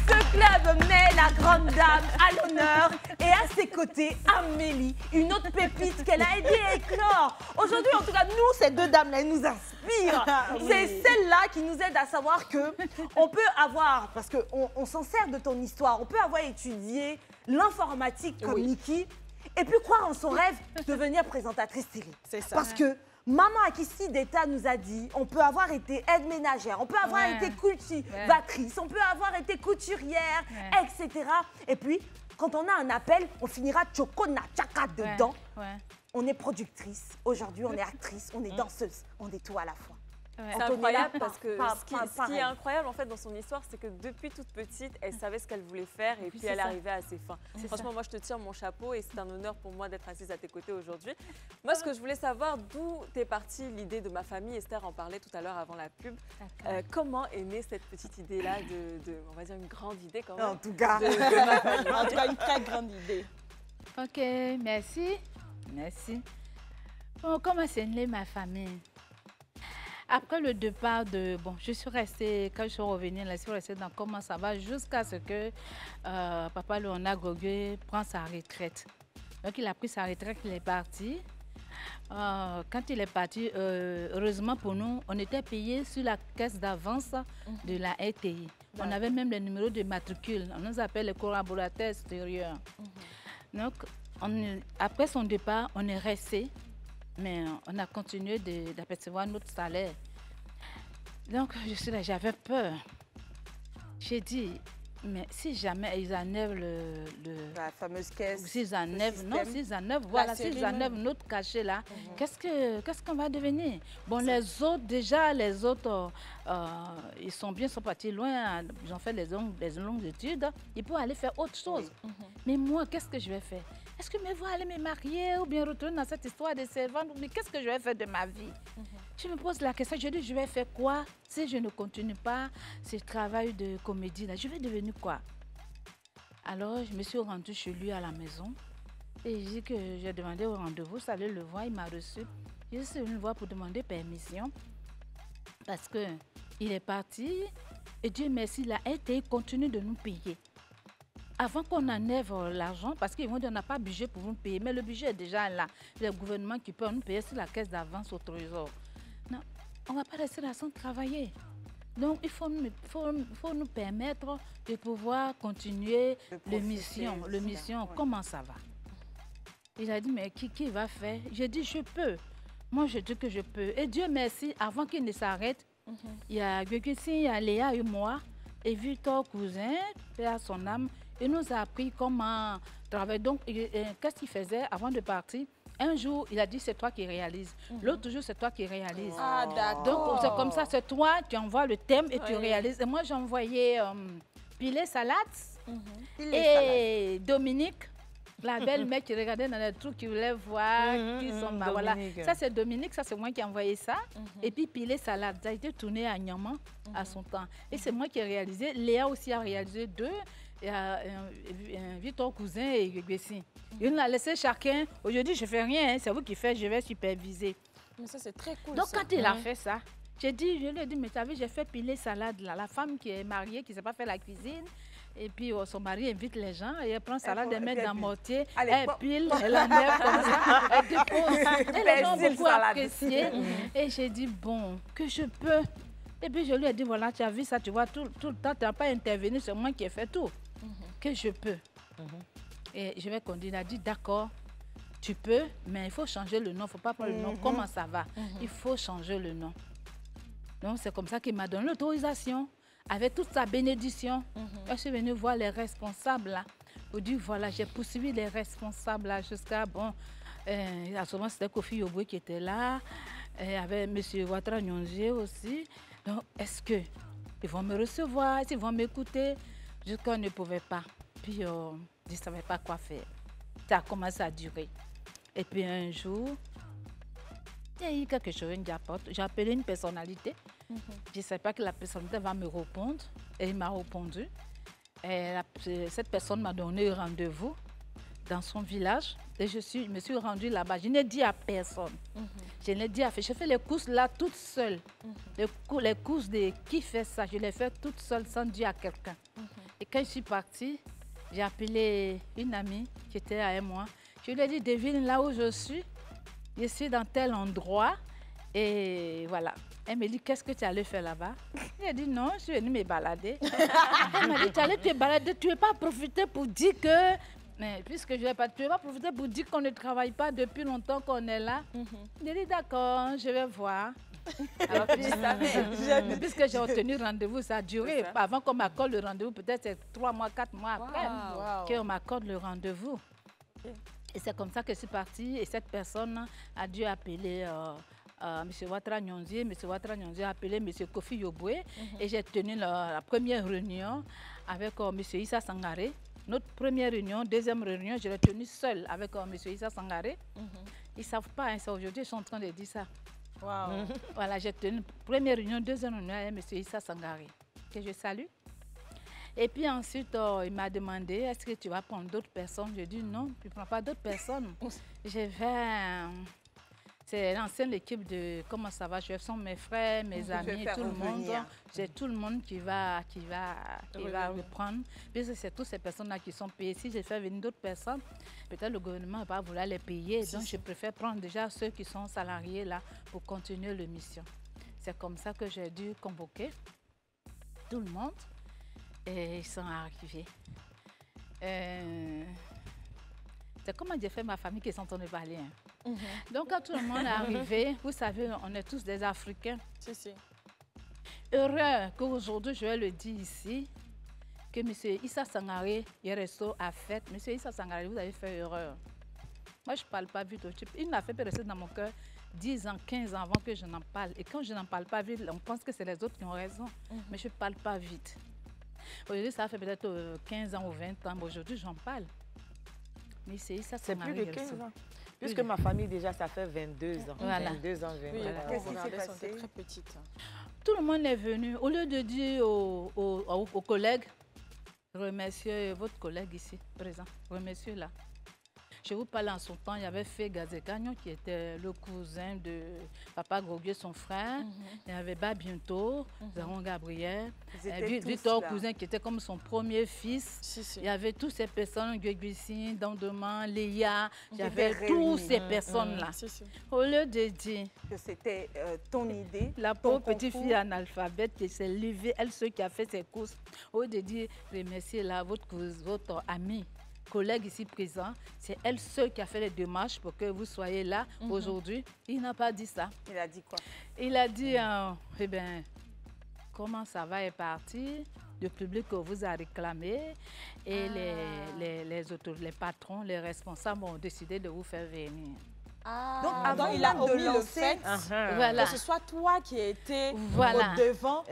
Ce club met la grande dame à l'honneur et à ses côtés Amélie, une autre pépite qu'elle a aidé à éclore. Aujourd'hui, en tout cas, nous, ces deux dames-là, elles nous inspirent. C'est celle-là qui nous aide à savoir que on peut avoir, parce qu'on s'en sert de ton histoire, on peut avoir étudié l'informatique comme Niki et puis croire en son rêve de devenir présentatrice télé. C'est ça. Parce que maman Akissi Delta nous a dit on peut avoir été aide ménagère, on peut avoir été cultivatrice, on peut avoir été couturière, etc. Et puis, quand on a un appel, on finira chokona chaka dedans. On est productrice, aujourd'hui on est actrice, on est danseuse, on est tout à la fois. C'est incroyable parce que ce qui est incroyable en fait dans son histoire, c'est que depuis toute petite, elle savait ce qu'elle voulait faire et puis elle arrivait à ses fins. Franchement, moi je te tire mon chapeau et c'est un honneur pour moi d'être assise à tes côtés aujourd'hui. Moi, ce que je voulais savoir, d'où t'es partie l'idée de ma famille, Esther en parlait tout à l'heure avant la pub. Comment est née cette petite idée-là on va dire une grande idée quand même. En tout cas, de ma famille. En tout cas, une très grande idée. Ok, merci. Bon, comment c'est né ma famille? Après le départ je suis restée, quand je suis revenue, je suis restée dans comment ça va jusqu'à ce que papa Léonard Grogui prend sa retraite. Donc il a pris sa retraite, il est parti. Quand il est parti, heureusement pour nous, on était payés sur la caisse d'avance de la RTI. On avait même les numéros de matricule. On nous appelle les collaborateurs extérieurs. Donc, après son départ, on est resté. Mais on a continué d'apercevoir notre salaire. Donc, je suis là, j'avais peur. J'ai dit, mais si jamais ils enlèvent la fameuse caisse. S'ils enlèvent notre cachet là, qu'est-ce qu'on va devenir? Bon, les autres, ils sont partis loin, ils ont fait des longues études, ils peuvent aller faire autre chose. Mais moi, qu'est-ce que je vais faire? Est-ce que je vais aller me marier ou bien retourner dans cette histoire de servante? Mais qu'est-ce que je vais faire de ma vie? Je me pose la question, je dis, je vais faire quoi si je ne continue pas ce travail de comédie là? Je vais devenir quoi? Alors, je me suis rendue chez lui à la maison et j'ai demandé au rendez-vous, ça allait le voir, il m'a reçu. Je suis venue le voir pour demander permission parce qu'il est parti et Dieu merci, la RTI continue de nous payer. Avant qu'on enlève l'argent, parce qu'ils vont dire qu'on n'a pas de budget pour nous payer, mais le budget est déjà là. Le gouvernement qui peut nous payer sur la caisse d'avance au trésor. Non, on ne va pas rester là sans travailler. Donc, il faut nous permettre de pouvoir continuer l'émission. Comment ça va? Il a dit, mais qui va faire? J'ai dit, je peux. Moi, je dis que je peux. Et Dieu merci, avant qu'il ne s'arrête, il y a Guéguessi, il y a Léa et moi, et Victor Cousin, paix à son âme, il nous a appris comment travailler. Donc, qu'est-ce qu'il faisait avant de partir? Un jour, il a dit, c'est toi qui réalises. L'autre jour, c'est toi qui réalises. Ah, d'accord. Donc, c'est comme ça, c'est toi qui envoies le thème et tu réalises. Et moi, j'envoyais Pilé Salade et Dominique, la belle mec qui regardait dans les trucs, qui voulait voir qui sont... Voilà. Ça, c'est Dominique, ça, c'est moi qui ai envoyé ça. Et puis Pilé Salade, ça a été tourné à Niaman à son temps. Et c'est moi qui ai réalisé. Léa aussi a réalisé 2. il y a Victor Cousin et Gbessi. Il nous a laissé chacun. Aujourd'hui, je ne fais rien, hein, c'est vous qui faites, je vais superviser. Mais ça, c'est très cool. Donc, ça. quand il a fait ça, je lui ai dit, mais tu as vu, j'ai fait piler salade là. La femme qui est mariée, qui ne sait pas faire la cuisine, et puis son mari invite les gens, et elle prend salade, elle met dans le mortier, elle pile, elle enlève comme ça, elle dépose. Et les gens ont beaucoup apprécié. Et j'ai dit, bon, que je peux. Et puis je lui ai dit, voilà, tu as vu ça, tu vois, tout le temps, tu n'as pas intervenu, c'est moi qui ai fait tout. Que je peux. Et je vais continuer. Il a dit, d'accord, tu peux, mais il faut changer le nom, il ne faut pas prendre le nom. Comment ça va? Il faut changer le nom. Donc c'est comme ça qu'il m'a donné l'autorisation, avec toute sa bénédiction. Je suis venue voir les responsables là, pour dire, voilà, j'ai poursuivi les responsables là jusqu'à, bon, à ce moment c'était Kofi Yoboué qui était là, avec M. Ouattara Nyong'e aussi. Donc, est-ce qu'ils vont me recevoir, est-ce qu'ils vont m'écouter? Jusqu'à ne pouvait pas. Puis, je ne savais pas quoi faire. Ça a commencé à durer. Et puis, un jour, il y a eu quelque chose, j'ai appelé une personnalité. Je ne savais pas que la personnalité va me répondre. Et il m'a répondu. Et cette personne m'a donné un rendez-vous dans son village. Et je me suis rendue là-bas. Je n'ai dit à personne. Je n'ai dit à faire. Je fais les courses là toute seule. Les courses de qui fait ça, je les fais toute seule sans dire à quelqu'un. Et quand je suis partie, j'ai appelé une amie qui était avec moi. Je lui ai dit, devine là où je suis dans tel endroit. Et voilà. Elle me dit, qu'est-ce que tu allais faire là-bas? J'ai dit, non, je suis venue me balader. Elle m'a dit, tu allais te balader, tu ne veux pas profiter pour dire que... Mais puisque je ne vais pas, tu ne veux pas profiter pour dire qu'on ne travaille pas depuis longtemps qu'on est là. J'ai dit, d'accord, je vais voir. Alors, puis, puisque j'ai obtenu rendez-vous, ça a duré. Avant qu'on m'accorde le rendez-vous, peut-être c'est 3 mois, 4 mois après qu'on m'accorde le rendez-vous. Et c'est comme ça que je suis partie. Et cette personne a dû appeler M. Ouattara Nyong'e. M. Ouattara Nyong'e a appelé M. Kofi Yoboué. Et j'ai tenu la première réunion avec M. Issa Sangaré. Notre première réunion, deuxième réunion, je l'ai tenue seule avec M. Issa Sangaré. Ils ne savent pas, hein, aujourd'hui, ils sont en train de dire ça. Voilà, j'ai tenu première réunion, deuxième réunion avec M. Issa Sangaré, que je salue. Et puis ensuite, il m'a demandé, est-ce que tu vas prendre d'autres personnes? J'ai dit non, je ne prends pas d'autres personnes. Je vais... C'est l'ancienne équipe de comment ça va, je sont mes frères, mes amis, tout le monde. C'est tout le monde qui va reprendre. Puisque c'est toutes ces personnes-là qui sont payées. Si je fais venir d'autres personnes, peut-être le gouvernement ne va pas vouloir les payer. Donc je préfère prendre déjà ceux qui sont salariés là pour continuer la mission. C'est comme ça que j'ai dû convoquer tout le monde et ils sont arrivés. C'est comment j'ai fait ma famille qui sont en train de parler. Hein. Donc, quand tout le monde est arrivé, vous savez, on est tous des Africains. Heureux qu'aujourd'hui, je vais le dire ici, que M. Issa Sangaré, Yereso a fait. M. Issa Sangaré, vous avez fait erreur. Moi, je ne parle pas vite au type. Il m'a fait rester dans mon cœur 10 ans, 15 ans avant que je n'en parle. Et quand je n'en parle pas vite, on pense que c'est les autres qui ont raison. Mais je ne parle pas vite. Aujourd'hui, ça fait peut-être 15 ans ou 20 ans. Mais aujourd'hui, j'en parle. Mais c'est Issa Sangaré. C'est plus de 15 ans. Puisque ma famille, déjà, ça fait 22 ans. Voilà. 22 ans, 22 ans. Qu'est-ce qui s'est passé? Très petite. Tout le monde est venu. Au lieu de dire aux collègues, remerciez votre collègue ici, présent, remerciez là. Je vous parle en son temps, il y avait Fé Gazekagnon qui était le cousin de Papa Grogué, son frère. Il y avait Bientôt, Zaron Gabriel. Victor Cousin qui était comme son premier fils. Il y avait toutes ces personnes, Gueguissine, Dandeman, Léa. Il y avait toutes ces personnes-là. Au lieu de dire que c'était ton idée, la pauvre petite fille analphabète qui s'est levée, elle seule qui a fait ses courses, au lieu de dire remerciez là votre ami, collègue ici présent, c'est elle seule qui a fait les démarches pour que vous soyez là aujourd'hui. Il n'a pas dit ça. Il a dit quoi? Il a dit, eh bien, comment ça va est parti, le public vous a réclamé et les patrons, les responsables ont décidé de vous faire venir. Donc avant il a omis le fait voilà. que ce soit toi qui étais au devant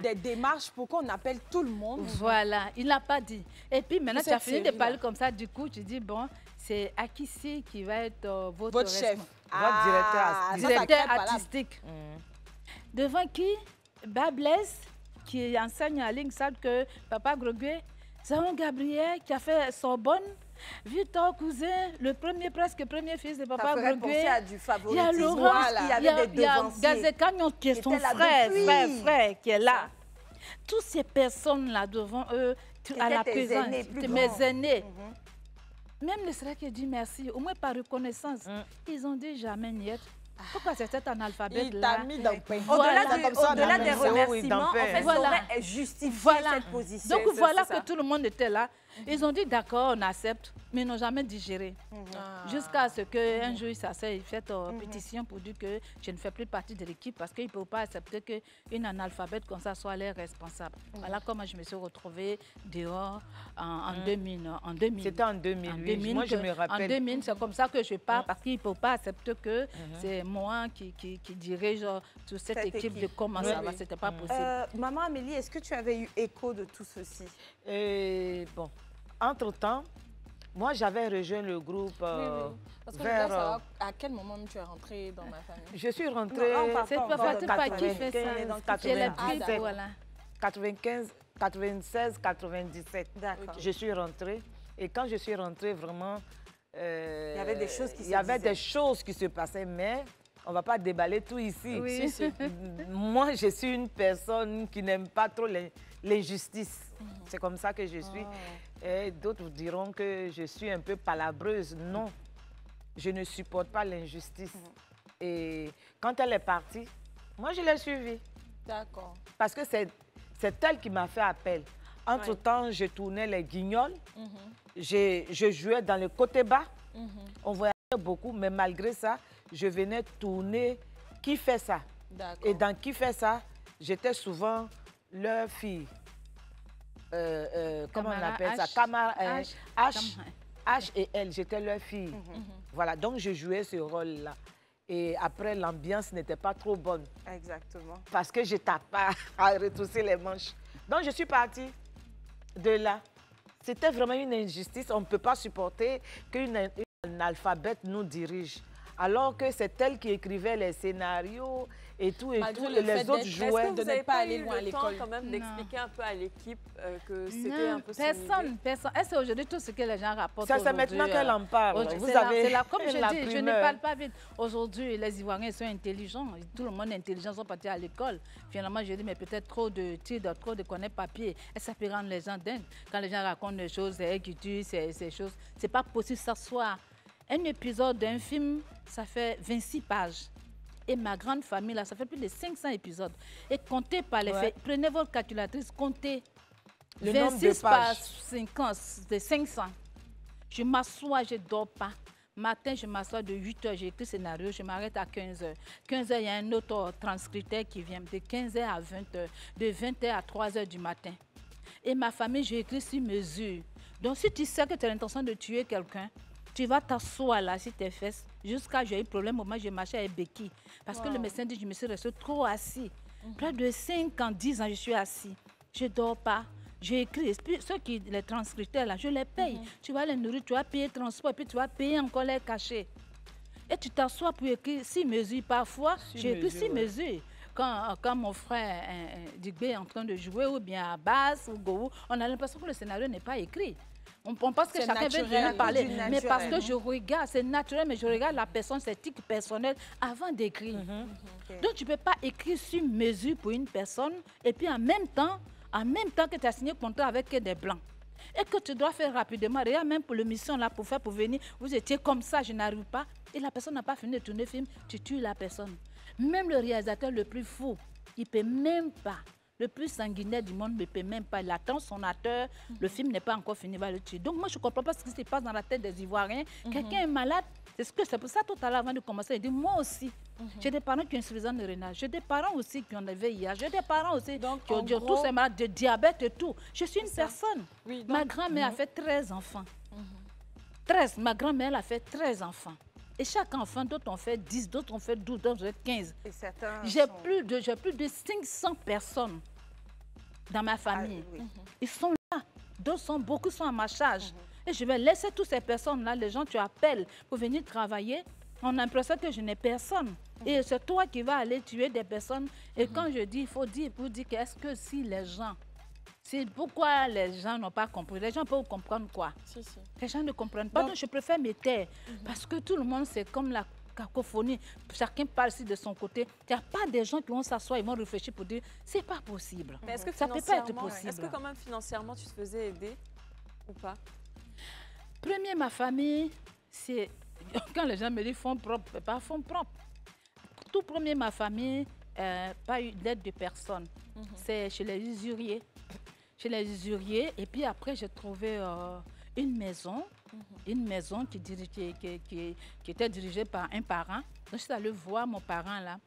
des démarches pour qu'on appelle tout le monde. Voilà, il n'a pas dit. Et puis maintenant, tu as fini de parler comme ça, du coup, tu dis, bon, c'est Akissi qui va être votre chef. Votre directeur artistique. Devant qui? Babless, qui enseigne à l'INSAD que Papa Grogué Zahon Gabriel qui a fait Sorbonne. Victor Cousin, presque premier fils de Papa Gregory. À du il y a Laurent, il y a Gazekagnon qui est son frère qui est là. Toutes ces personnes-là devant eux, à la présence, mes aînés. Même le serait qui dit merci, au moins par reconnaissance. Ils ont dit jamais niet. Pourquoi c'est cet analphabète-là? Au-delà des remerciements, en fait, ça aurait justifié cette position. Donc voilà que tout le monde était là. Ils ont dit d'accord, on accepte, mais ils n'ont jamais digéré. Jusqu'à ce qu'un jour, il s'asseye, il fait une pétition pour dire que je ne fais plus partie de l'équipe parce qu'ils ne peuvent pas accepter qu'une analphabète comme ça soit les responsables. Voilà comment je me suis retrouvée dehors en 2000. C'était en 2008, moi je me rappelle. En 2000, c'est comme ça que je pars parce qu'ils ne peuvent pas accepter que c'est moi qui dirige toute cette équipe de comment ça va. Ce n'était pas possible. Maman Amélie, est-ce que tu avais eu écho de tout ceci? Bon, entre-temps, moi j'avais rejoint le groupe Parce que vers... savoir à quel moment tu es rentrée dans ma famille? Je suis rentrée en 96, 97. Je suis rentrée. Et quand je suis rentrée, vraiment... il y avait des choses qui se des choses qui se passaient, mais on ne va pas déballer tout ici. Oui. Moi, je suis une personne qui n'aime pas trop l'injustice. C'est comme ça que je suis. Et d'autres diront que je suis un peu palabreuse. Non, je ne supporte pas l'injustice. Et quand elle est partie, moi, je l'ai suivie. D'accord. Parce que c'est elle qui m'a fait appel. Entre-temps, je tournais les guignols. Je jouais dans le côté bas. On voyait beaucoup, mais malgré ça, je venais tourner Qui fait ça. Et dans Qui fait ça, j'étais souvent leur fille. Comment on appelle ça? H et elle, j'étais leur fille. Voilà, donc je jouais ce rôle-là. Et après, l'ambiance n'était pas trop bonne. Exactement. Parce que je tapais à retrousser les manches. Donc, je suis partie de là. C'était vraiment une injustice. On ne peut pas supporter qu'une analphabète nous dirige. Alors que c'est elle qui écrivait les scénarios et tout, et les autres jouaient. Est-ce que vous n'avez pas eu le temps quand même d'expliquer un peu à l'équipe que c'était un peu personne. Est-ce aujourd'hui tout ce que les gens rapportent ça, c'est maintenant qu'elle en parle. Comme je dis, je ne parle pas vite. Aujourd'hui, les Ivoiriens sont intelligents. Tout le monde est intelligent, sont partis à l'école. Finalement, je dis, mais peut-être trop de titres, trop de connaître papier. Et ça peut rendre les gens dingues. Quand les gens racontent des choses, ces choses, c'est pas possible que ça soit... Un épisode d'un film, ça fait 26 pages. Et ma grande famille, là, ça fait plus de 500 épisodes. Et comptez par les faits. Prenez votre calculatrice, comptez. Le 26 pages, 500. Je m'assois, je ne dors pas. Matin, je m'assois de 8h, j'ai écrit le scénario, je m'arrête à 15h. 15h, il y a un autre transcripteur qui vient de 15h à 20h, de 20h à 3h du matin. Et ma famille, j'ai écrit sur mesure. Donc, si tu sais que tu as l'intention de tuer quelqu'un, tu vas t'asseoir là sur tes fesses jusqu'à j'ai eu problème au moment où je marchais avec Becky. Parce que le médecin dit que je me suis restée trop assis. Près de 5 ans, 10 ans, je suis assis. Je ne dors pas. J'ai écrit. Ceux qui les transcripteurs là, je les paye. Tu vas les nourrir, tu vas payer le transport, et puis tu vas payer encore les cachets. Et tu t'assois pour écrire 6 mesures. Parfois, j'ai écrit 6 mesures. Quand mon frère Digbé est en train de jouer, ou bien à Basse, ou Go, on a l'impression que le scénario n'est pas écrit. On pense que chacun veut venir parler, mais parce que je regarde, c'est naturel, mais je regarde la personne, ses tics personnels avant d'écrire. Donc, tu ne peux pas écrire sur mesure pour une personne et puis en même temps que tu as signé contrat avec des blancs. Et que tu dois faire rapidement. Regarde, même pour l'émission, là, pour venir, vous étiez comme ça, je n'arrive pas. Et la personne n'a pas fini de tourner le film, tu tues la personne. Même le réalisateur le plus fou, il ne peut même pas. Le plus sanguinaire du monde ne peut même pas. Il attend son acteur, le film n'est pas encore fini, il va le tuer. Donc moi, je ne comprends pas ce qui se passe dans la tête des Ivoiriens. Quelqu'un est malade, c'est pour ça tout à l'heure, avant de commencer, il dit, moi aussi, j'ai des parents qui ont insuffisance rénale, j'ai des parents aussi qui ont des VIH, j'ai des parents aussi qui ont tous ces malades de diabète et tout. Je suis une personne. Oui, ma grand-mère a fait 13 enfants. 13, ma grand-mère a fait 13 enfants. Et chaque enfant, d'autres ont fait 10, d'autres ont fait 12, d'autres ont fait 15. J'ai plus de 500 personnes dans ma famille. Ils sont là. D'autres beaucoup sont à ma charge. Et je vais laisser toutes ces personnes-là, les gens que tu appelles pour venir travailler. On a l'impression que je n'ai personne. Et c'est toi qui vas aller tuer des personnes. Et quand je dis, il faut dire, pour dire que est-ce que si les gens C'est pourquoi les gens n'ont pas compris. Les gens peuvent comprendre quoi? Les gens ne comprennent pas. Donc, je préfère me taire. Parce que tout le monde, c'est comme la cacophonie. Chacun parle ici de son côté. Il n'y a pas des gens qui vont s'asseoir, ils vont réfléchir pour dire, c'est pas possible. Mais est-ce que ça ne peut pas être possible. Est-ce que quand même financièrement, tu te faisais aider ou pas? Premier, ma famille, c'est... Quand les gens me disent fonds propres, pas fonds propres. Tout premier, ma famille, pas eu d'aide de personne. C'est chez les usuriers. Chez les usuriers. Et puis après, j'ai trouvé une maison qui était dirigée par un parent. Donc, je suis allée voir mon parent là.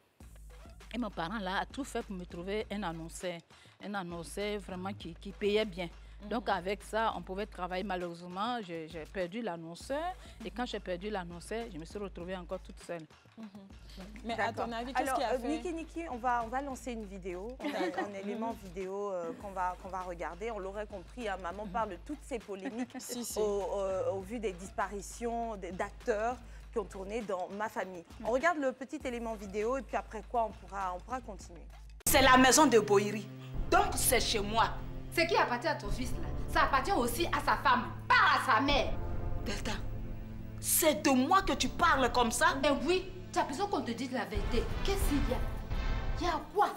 Et mon parent là a tout fait pour me trouver un annonceur. Un annonceur vraiment qui payait bien. Donc, avec ça, on pouvait travailler. Malheureusement, j'ai perdu l'annonceur. Et quand j'ai perdu l'annonceur, je me suis retrouvée encore toute seule. Mais à ton avis, qu'est-ce qui a fait? Niki, on va lancer une vidéo. On a un élément vidéo qu'on va regarder. On l'aurait compris, hein, maman parle de toutes ces polémiques au vu des disparitions d'acteurs qui ont tourné dans Ma Famille. On regarde le petit élément vidéo et puis après quoi, on pourra continuer. C'est la maison de Boïri. Donc, c'est chez moi. Ce qui appartient à ton fils, là, ça appartient aussi à sa femme, pas à sa mère. Delta, c'est de moi que tu parles comme ça? Eh oui, tu as besoin qu'on te dise la vérité. Qu'est-ce qu'il y a? Il y a quoi?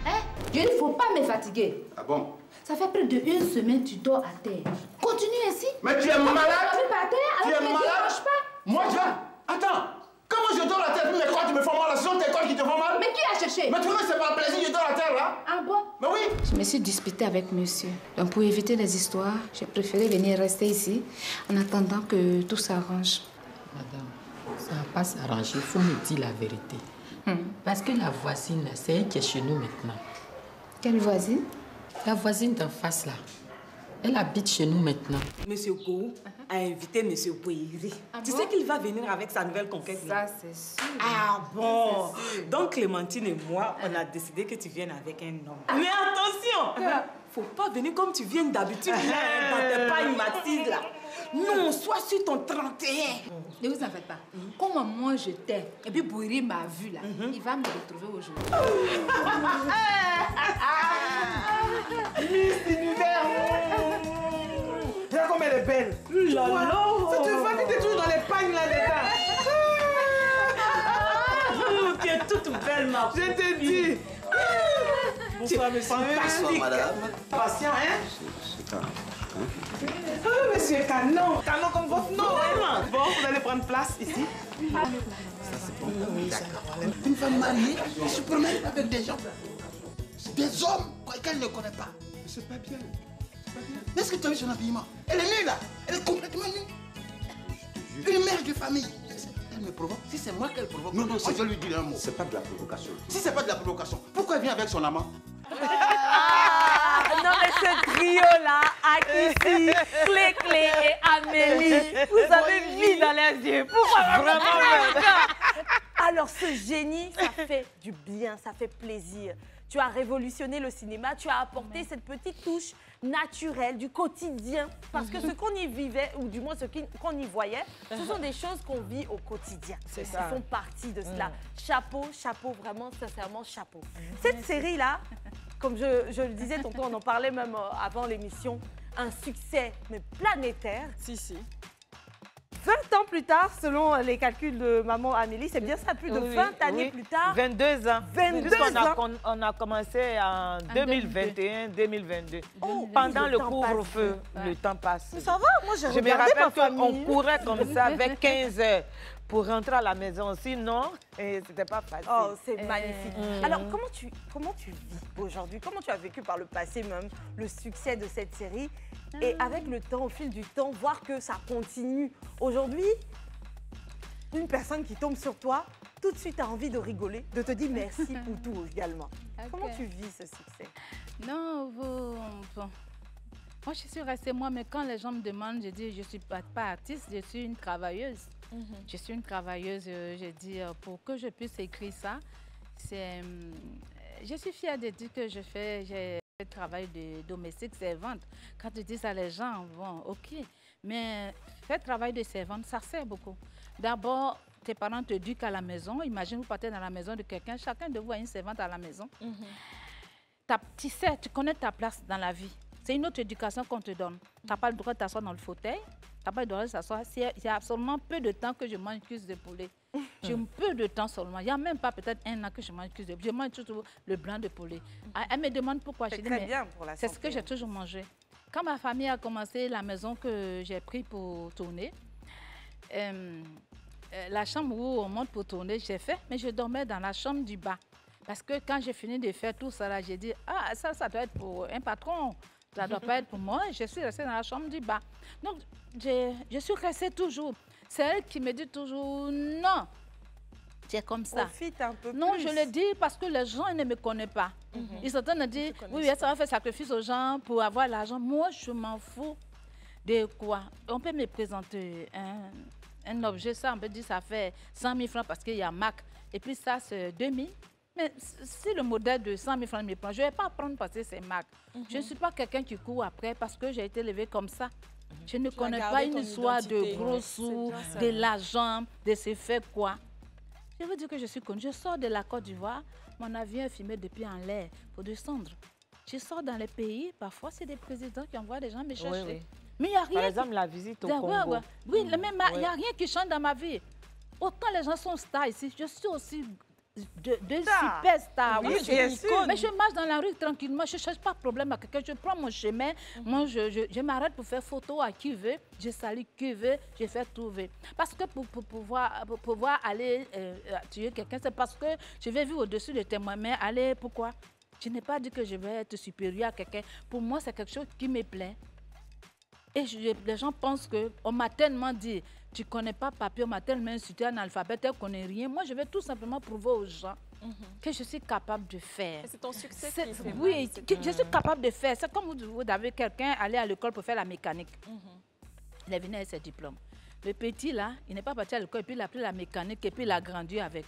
Hein? Il ne faut pas me fatiguer. Ah bon? Ça fait près de 1 semaine que tu dors à terre. Continue ainsi. Mais tu es malade? Tu es malade? Moi, attends. Comment je dors à terre, mes cordes me font mal? Ce sont tes cordes qui te font mal? Mais qui a cherché? Mais tu vois, c'est pas plaisir, je dors à terre là. Ah bon? Mais oui. Je me suis disputée avec monsieur. Donc pour éviter les histoires, j'ai préféré venir rester ici en attendant que tout s'arrange. Madame, ça va pas s'arranger, il faut me dire la vérité. Parce que la voisine, c'est elle qui est chez nous maintenant. Quelle voisine? La voisine d'en face là. Elle habite chez nous maintenant. Monsieur Kou a invité Monsieur Boïri. Tu sais qu'il va venir avec sa nouvelle conquête? Ça, c'est sûr. Ah bon? Donc Clémentine et moi, on a décidé que tu viennes avec un homme. Mais attention! Faut pas venir comme tu viens d'habitude là, dans tes pagnes Mathilde là. Non, sois sur ton 31. Ne vous en faites pas. Comme moi je t'aime, et puis Boïri m'a vu là, il va me retrouver aujourd'hui. Miss Univers! Regarde comme elle est belle! Ça te va, tu es toujours dans les pagnes là-dedans! Tu es toute belle, ma Je te dis! Bonsoir, monsieur. Bonsoir, madame. Patient, hein? C'est calme. Oh, monsieur Canon! Canon comme votre nom! Bon, vous allez prendre place ici. Une femme mariée qui se promène avec des gens. Des hommes qu'elle ne connaît pas. C'est pas bien. Est-ce que tu as vu son habillement? Elle est nue là. Elle est complètement nue. Une mère de famille. Elle me provoque. Si c'est moi qu'elle provoque, non, je vais lui dire un mot. C'est pas de la provocation. Si c'est pas de la provocation, pourquoi elle vient avec son amant? Non mais ce trio-là, Akissi, Clé et Amélie, vous avez mis dans les yeux. Pourquoi vraiment? Alors ce génie, ça fait du bien, ça fait plaisir. Tu as révolutionné le cinéma, tu as apporté cette petite touche naturelle du quotidien. Parce que ce qu'on y vivait, ou du moins ce qu'on y voyait, ce sont des choses qu'on vit au quotidien. Qui font partie de cela. Chapeau, chapeau, vraiment, sincèrement, chapeau. Cette série-là, comme je le disais, tonton, on en parlait même avant l'émission, un succès mais planétaire. Si. 20 ans plus tard, selon les calculs de maman Amélie, c'est bien ça, plus de 20 années plus tard. 22 ans. 22 ans. On a commencé en 2021-2022. Pendant le couvre-feu, le temps passe. Mais ça va, moi j'ai regardé ma famille. Je me rappelle qu'on courait comme ça avec 15 heures pour rentrer à la maison. Sinon, c'était pas facile. Oh, c'est magnifique. Alors, comment tu vis aujourd'hui? Comment tu as vécu par le passé même le succès de cette série? Et avec le temps, au fil du temps, voir que ça continue. Aujourd'hui, une personne qui tombe sur toi, tout de suite a envie de rigoler, de te dire merci pour tout également. Comment tu vis ce succès? Non, bon. Moi, je suis restée moi, mais quand les gens me demandent, je dis, je ne suis pas artiste, je suis une travailleuse. Je suis une travailleuse, je dis, pour que je puisse écrire ça, je suis fière de dire que j'ai le travail de domestique, servante. Quand tu dis ça, les gens vont, ok. Mais faire travail de servante, ça sert beaucoup. D'abord, tes parents te éduquent à la maison. Imagine, vous partez dans la maison de quelqu'un, chacun de vous a une servante à la maison. Tu sais, tu connais ta place dans la vie. C'est une autre éducation qu'on te donne. Tu n'as pas le droit de t'asseoir dans le fauteuil. Tu n'as pas le droit de s'asseoir. Il y a absolument peu de temps que je mange cuisse de poulet. J'ai peu de temps seulement. Il n'y a même pas peut-être 1 an que je mange cuisse de poulet. Je mange toujours le blanc de poulet. Elle me demande pourquoi. C'est très bien pour la santé. C'est ce que j'ai toujours mangé. Quand ma famille a commencé la maison que j'ai prise pour tourner, la chambre où on monte pour tourner, j'ai fait, mais je dormais dans la chambre du bas. Parce que quand j'ai fini de faire tout ça, j'ai dit, ah, ça doit être pour un patron. Ça ne doit pas être pour moi. Je suis restée dans la chambre du bas. Donc, je suis restée toujours. C'est elle qui me dit toujours, non, c'est comme ça. Profite un peu non, plus. je le dis parce que les gens ne me connaissent pas. Ils sont en train de dire, oui, ça va faire sacrifice aux gens pour avoir l'argent. Moi, je m'en fous de quoi. On peut me présenter un objet, ça, on peut dire ça fait 100 000 francs parce qu'il y a Mac. Et puis ça, c'est 2 000. Mais si le modèle de 100 000 francs me prend, je ne vais pas prendre parce que c'est Mac. Je ne suis pas quelqu'un qui court après parce que j'ai été élevée comme ça. Je ne connais pas une histoire de gros sous, de l'argent, de se faire quoi. Je veux dire que je suis connue. Je sors de la Côte d'Ivoire, mon avion est filmé depuis en l'air pour descendre. Je sors dans les pays, parfois c'est des présidents qui envoient des gens me chercher. Oui. Mais il n'y a rien. Par exemple, la visite au Congo. Oui, mais il n'y a rien qui change dans ma vie. Autant les gens sont stars ici, je suis aussi de superstars. Oui, bien sûr. Mais je marche dans la rue tranquillement, je ne cherche pas de problème à quelqu'un. Je prends mon chemin, moi je m'arrête pour faire photo à qui veut, je salue qui veut, je fais trouver. Parce que pour pouvoir aller tuer quelqu'un, c'est parce que je vais vivre au-dessus de tes moyens. Mais aller, pourquoi? Je n'ai pas dit que je vais être supérieur à quelqu'un. Pour moi, c'est quelque chose qui me plaît. Et les gens pensent qu'on m'a tellement dit, tu ne connais pas papier, on m'a tellement insulté un alphabet, tu ne connais rien. Moi, je vais tout simplement prouver aux gens que je suis capable de faire. C'est ton succès qui fait oui, je suis capable de faire. C'est comme vous avez quelqu'un aller à l'école pour faire la mécanique. Il est venu avec ses diplômes. Le petit, là, il n'est pas parti à l'école, et puis il a pris la mécanique, et puis il a grandi avec.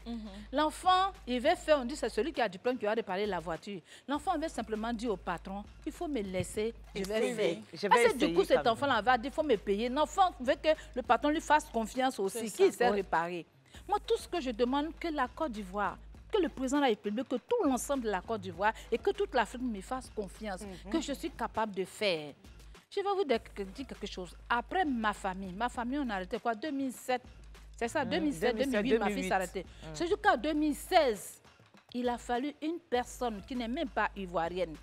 L'enfant, il va faire, on dit, c'est celui qui a le diplôme qui va réparer la voiture. L'enfant va simplement dire au patron, il faut me laisser, je vais faire. Parce que du coup, cet enfant-là va dire, il faut me payer. L'enfant veut que le patron lui fasse confiance aussi, qu'il sait réparer. Moi, tout ce que je demande, que la Côte d'Ivoire, que le président de la République, que tout l'ensemble de la Côte d'Ivoire et que toute l'Afrique me fasse confiance, que je suis capable de faire. Je vais vous dire quelque chose. Après ma famille, on a arrêté quoi? 2007. C'est ça, 2007, 2008, ma fille s'est arrêtée. C'est jusqu'à 2016, il a fallu une personne qui n'est même pas ivoirienne.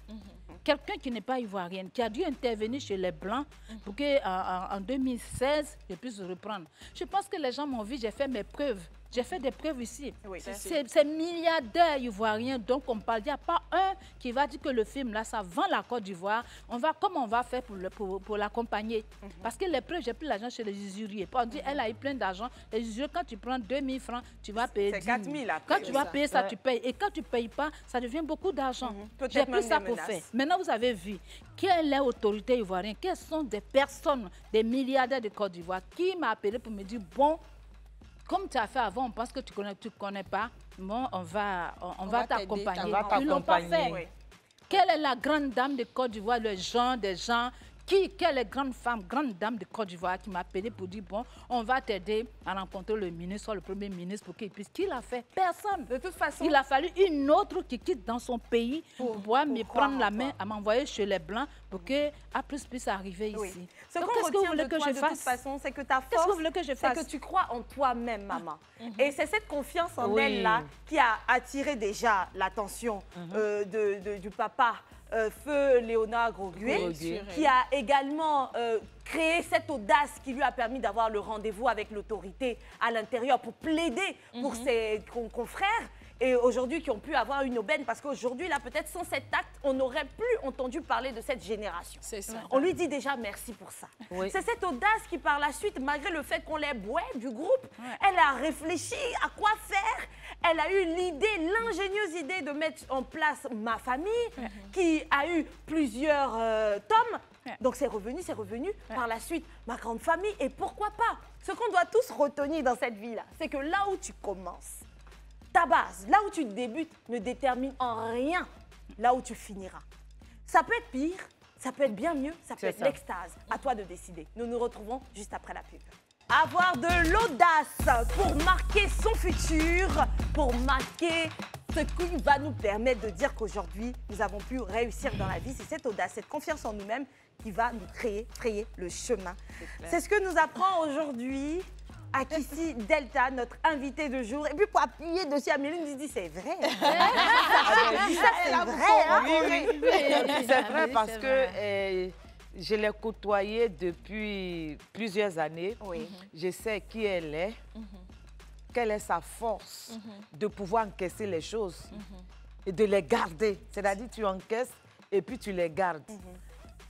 Quelqu'un qui n'est pas ivoirienne, qui a dû intervenir chez les Blancs pour qu'en 2016, je puisse reprendre. Je pense que les gens m'ont vu, j'ai fait mes preuves. J'ai fait des preuves ici. Oui, c'est milliardaires ivoiriens, donc on parle. Il n'y a pas un qui va dire que le film, là, ça vend la Côte d'Ivoire. Comment on va faire pour l'accompagner? Parce que les preuves, j'ai pris l'argent chez les usuriers. On dit, elle a eu plein d'argent. Les usuriers, quand tu prends 2 000 francs, tu vas payer 10 000. 4 000 après. Quand tu vas payer ça, tu payes. Et quand tu ne payes pas, ça devient beaucoup d'argent. J'ai pris ça pour faire. Maintenant, vous avez vu, quelle est l'autorité ivoirienne? Quelles sont des personnes, des milliardaires de Côte d'Ivoire qui m'a appelé pour me dire, bon, comme tu as fait avant, on pense que tu ne connais pas. Bon, on va t'accompagner. Ils ne l'ont pas fait. Oui. Quelle est la grande dame de Côte d'Ivoire, des gens quelle est grande femme, grande dame de Côte d'Ivoire qui m'a appelé pour dire, bon, on va t'aider à rencontrer le ministre, soit le premier ministre, pour qu'il puisse. Qui l'a fait? Personne. De toute façon. Il a fallu une autre qui quitte dans son pays pour pouvoir me prendre la main, à m'envoyer chez les Blancs pour que A+ puisse arriver ici. Ce qu'on retient de toi, de toute façon, c'est que ta force, c'est que tu crois en toi-même, maman. Et c'est cette confiance en elle-là qui a attiré déjà l'attention du papa. Feu Léonard Grogué, qui a également créé cette audace qui lui a permis d'avoir le rendez-vous avec l'autorité à l'intérieur pour plaider pour ses confrères et aujourd'hui qui ont pu avoir une aubaine parce qu'aujourd'hui, là, peut-être sans cet acte, on n'aurait plus entendu parler de cette génération. C'est ça. On lui dit déjà merci pour ça. Oui. C'est cette audace qui, par la suite, malgré le fait qu'on l'ait bouée du groupe, elle a réfléchi à quoi faire. Elle a eu l'idée, l'ingénieuse idée de mettre en place Ma Famille, qui a eu plusieurs tomes. Donc c'est revenu. Par la suite, Ma Grande Famille. Et pourquoi pas? Ce qu'on doit tous retenir dans cette vie-là, c'est que là où tu commences, ta base, là où tu débutes, ne détermine en rien là où tu finiras. Ça peut être pire, ça peut être bien mieux, ça peut être l'extase. À toi de décider. Nous nous retrouvons juste après la pub. Avoir de l'audace pour marquer son futur, pour marquer ce qui va nous permettre de dire qu'aujourd'hui, nous avons pu réussir dans la vie. C'est cette audace, cette confiance en nous-mêmes qui va nous frayer le chemin. C'est ce que nous apprend aujourd'hui Akissi Delta, notre invité de jour. Et puis pour appuyer dessus, Amélie nous dit c'est vrai. C'est vrai. C'est vrai parce que je l'ai côtoyée depuis plusieurs années. Oui. Je sais qui elle est, quelle est sa force de pouvoir encaisser les choses et de les garder. C'est-à-dire tu encaisses et puis tu les gardes.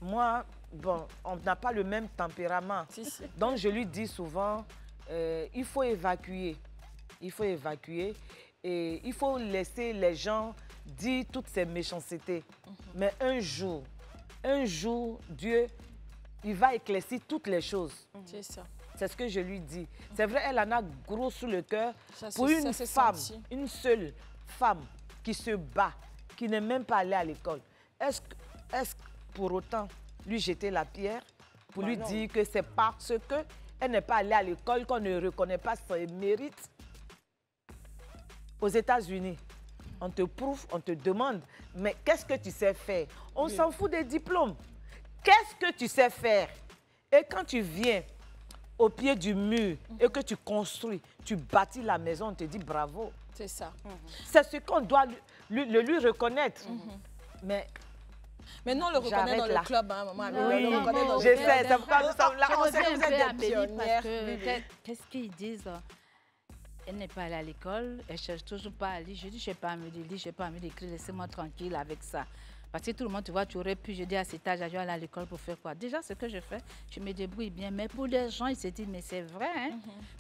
Moi, bon, on n'a pas le même tempérament. Donc je lui dis souvent, il faut évacuer. Il faut évacuer et il faut laisser les gens dire toutes ces méchancetés. Mais un jour, Dieu, il va éclaircir toutes les choses. C'est ça. C'est ce que je lui dis. C'est vrai, elle en a gros sous le cœur pour une femme, une seule femme qui se bat, qui n'est même pas allée à l'école. Est-ce pour autant lui jeter la pierre pour lui dire que c'est parce qu'elle n'est pas allée à l'école qu'on ne reconnaît pas ses mérites? Aux États-Unis, on te prouve, on te demande, mais qu'est-ce que tu sais faire? On s'en fout des diplômes. Qu'est-ce que tu sais faire? Et quand tu viens au pied du mur et que tu construis, tu bâtis la maison, on te dit bravo. C'est ça. C'est ce qu'on doit lui reconnaître. Mais non, on le reconnaît dans le club, hein, maman. Oui, on le reconnaît dans le club. Je sais, c'est pourquoi nous sommes là. On sait que vous êtes des pionnières. Qu'est-ce qu'ils disent? Elle n'est pas allée à l'école, elle ne cherche toujours pas à lire. Je dis, je n'ai pas envie de lire, je n'ai pas envie d'écrire, laissez-moi tranquille avec ça. Parce que tout le monde, tu vois, tu aurais pu, je dis à cet âge, je vais aller à l'école pour faire quoi? Déjà, ce que je fais, je me débrouille bien. Mais pour les gens, ils se disent, mais c'est vrai, hein?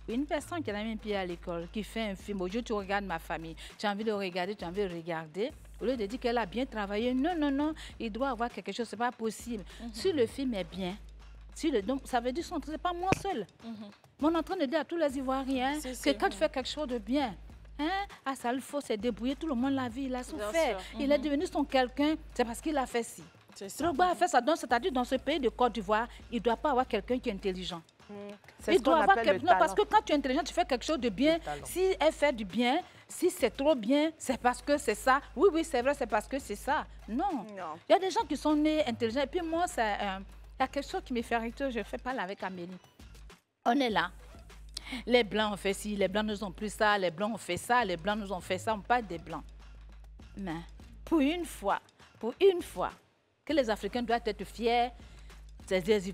Une personne qui a mis un pied à l'école, qui fait un film, aujourd'hui, tu regardes Ma Famille, tu as envie de regarder, tu as envie de regarder. Au lieu de dire qu'elle a bien travaillé, non, il doit avoir quelque chose, ce n'est pas possible. Si le film est bien, donc ça veut dire que ce n'est pas moi seul. Mais on est en train de dire à tous les Ivoiriens que quand tu fais quelque chose de bien, ça il faut se débrouiller, tout le monde l'a vu, il a souffert. Il est devenu son quelqu'un, c'est parce qu'il a fait ci. Drogba a fait ça, c'est-à-dire dans ce pays de Côte d'Ivoire, il ne doit pas avoir quelqu'un qui est intelligent. Il doit avoir quelqu'un, parce que quand tu es intelligent, tu fais quelque chose de bien. Si elle fait du bien, si c'est trop bien, c'est parce que c'est ça. Oui, c'est vrai, c'est parce que c'est ça. Non. Il y a des gens qui sont nés intelligents. Et puis moi, il y a quelque chose qui me fait arrêter, je fais parler avec Amélie. On est là. Les Blancs ont fait ci, les Blancs nous ont pris ça, les Blancs ont fait ça, les Blancs nous ont fait ça. On parle des Blancs. Mais pour une fois, que les Africains doivent être fiers,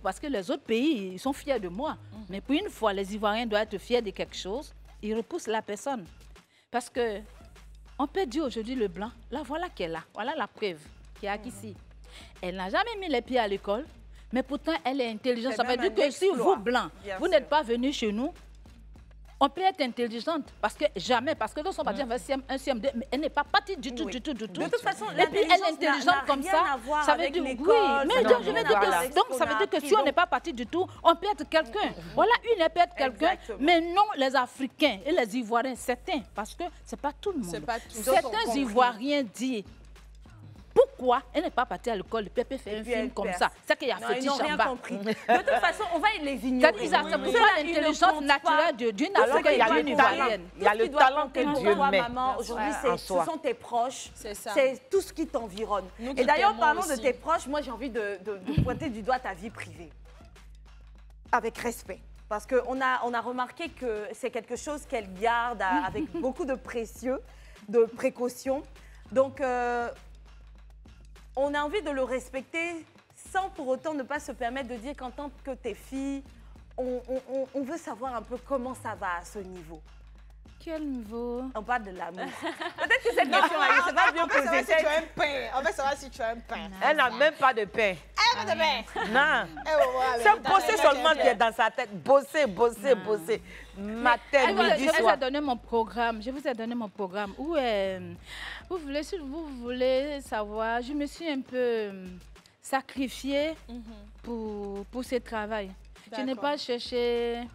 parce que les autres pays, ils sont fiers de moi. Mais pour une fois, les Ivoiriens doivent être fiers de quelque chose, ils repoussent la personne. Parce que on peut dire aujourd'hui le Blanc, là voilà qu'elle est là, voilà la preuve qui est ici. Elle n'a jamais mis les pieds à l'école. Mais pourtant, elle est intelligente. Ça veut dire que si vous, Blancs, vous n'êtes pas venus chez nous, on peut être intelligente. Parce que jamais, parce que nous sommes partis en un CM2, mais elle n'est pas partie du tout. De toute façon, et puis elle est intelligente comme ça. Ça veut dire, oui, mais donc, je veux dire que, donc ça veut dire que si on n'est pas parti du tout, on peut être quelqu'un. Voilà, une peut être quelqu'un, mais non les Africains et les Ivoiriens, certains, parce que ce n'est pas tout le monde. Certains Ivoiriens disent, pourquoi elle n'est pas partie à l'école, le pépé fait un film comme ça? C'est qu'il y a Fétiche en bas. Ils n'ont rien compris. De toute façon, on va les ignorer. C'est pour l'intelligence naturelle d'une Africaine Ivoirienne. Il y a le talent que Dieu met. Maman, aujourd'hui, ce sont tes proches. C'est tout ce qui t'environne. Et d'ailleurs, parlons de tes proches. Moi, j'ai envie de pointer du doigt ta vie privée. Avec respect. Parce qu'on a remarqué que c'est quelque chose qu'elle garde avec beaucoup de précautions. Donc, on a envie de le respecter sans pour autant ne pas se permettre de dire qu'en tant que tes filles, on veut savoir un peu comment ça va à ce niveau. Quel niveau? On parle de l'amour. Peut-être que cette question, c'est pas bien posé. Si tu as un pain. On va savoir si tu as un pain. Elle n'a même pas de pain. Elle n'a pas de pain. Non. C'est bosser seulement qui est dans sa tête. Bosser. Matin, midi, soir. Je vous ai donné mon programme. Si vous voulez savoir, je me suis un peu sacrifiée pour ce travail. Je n'ai pas cherché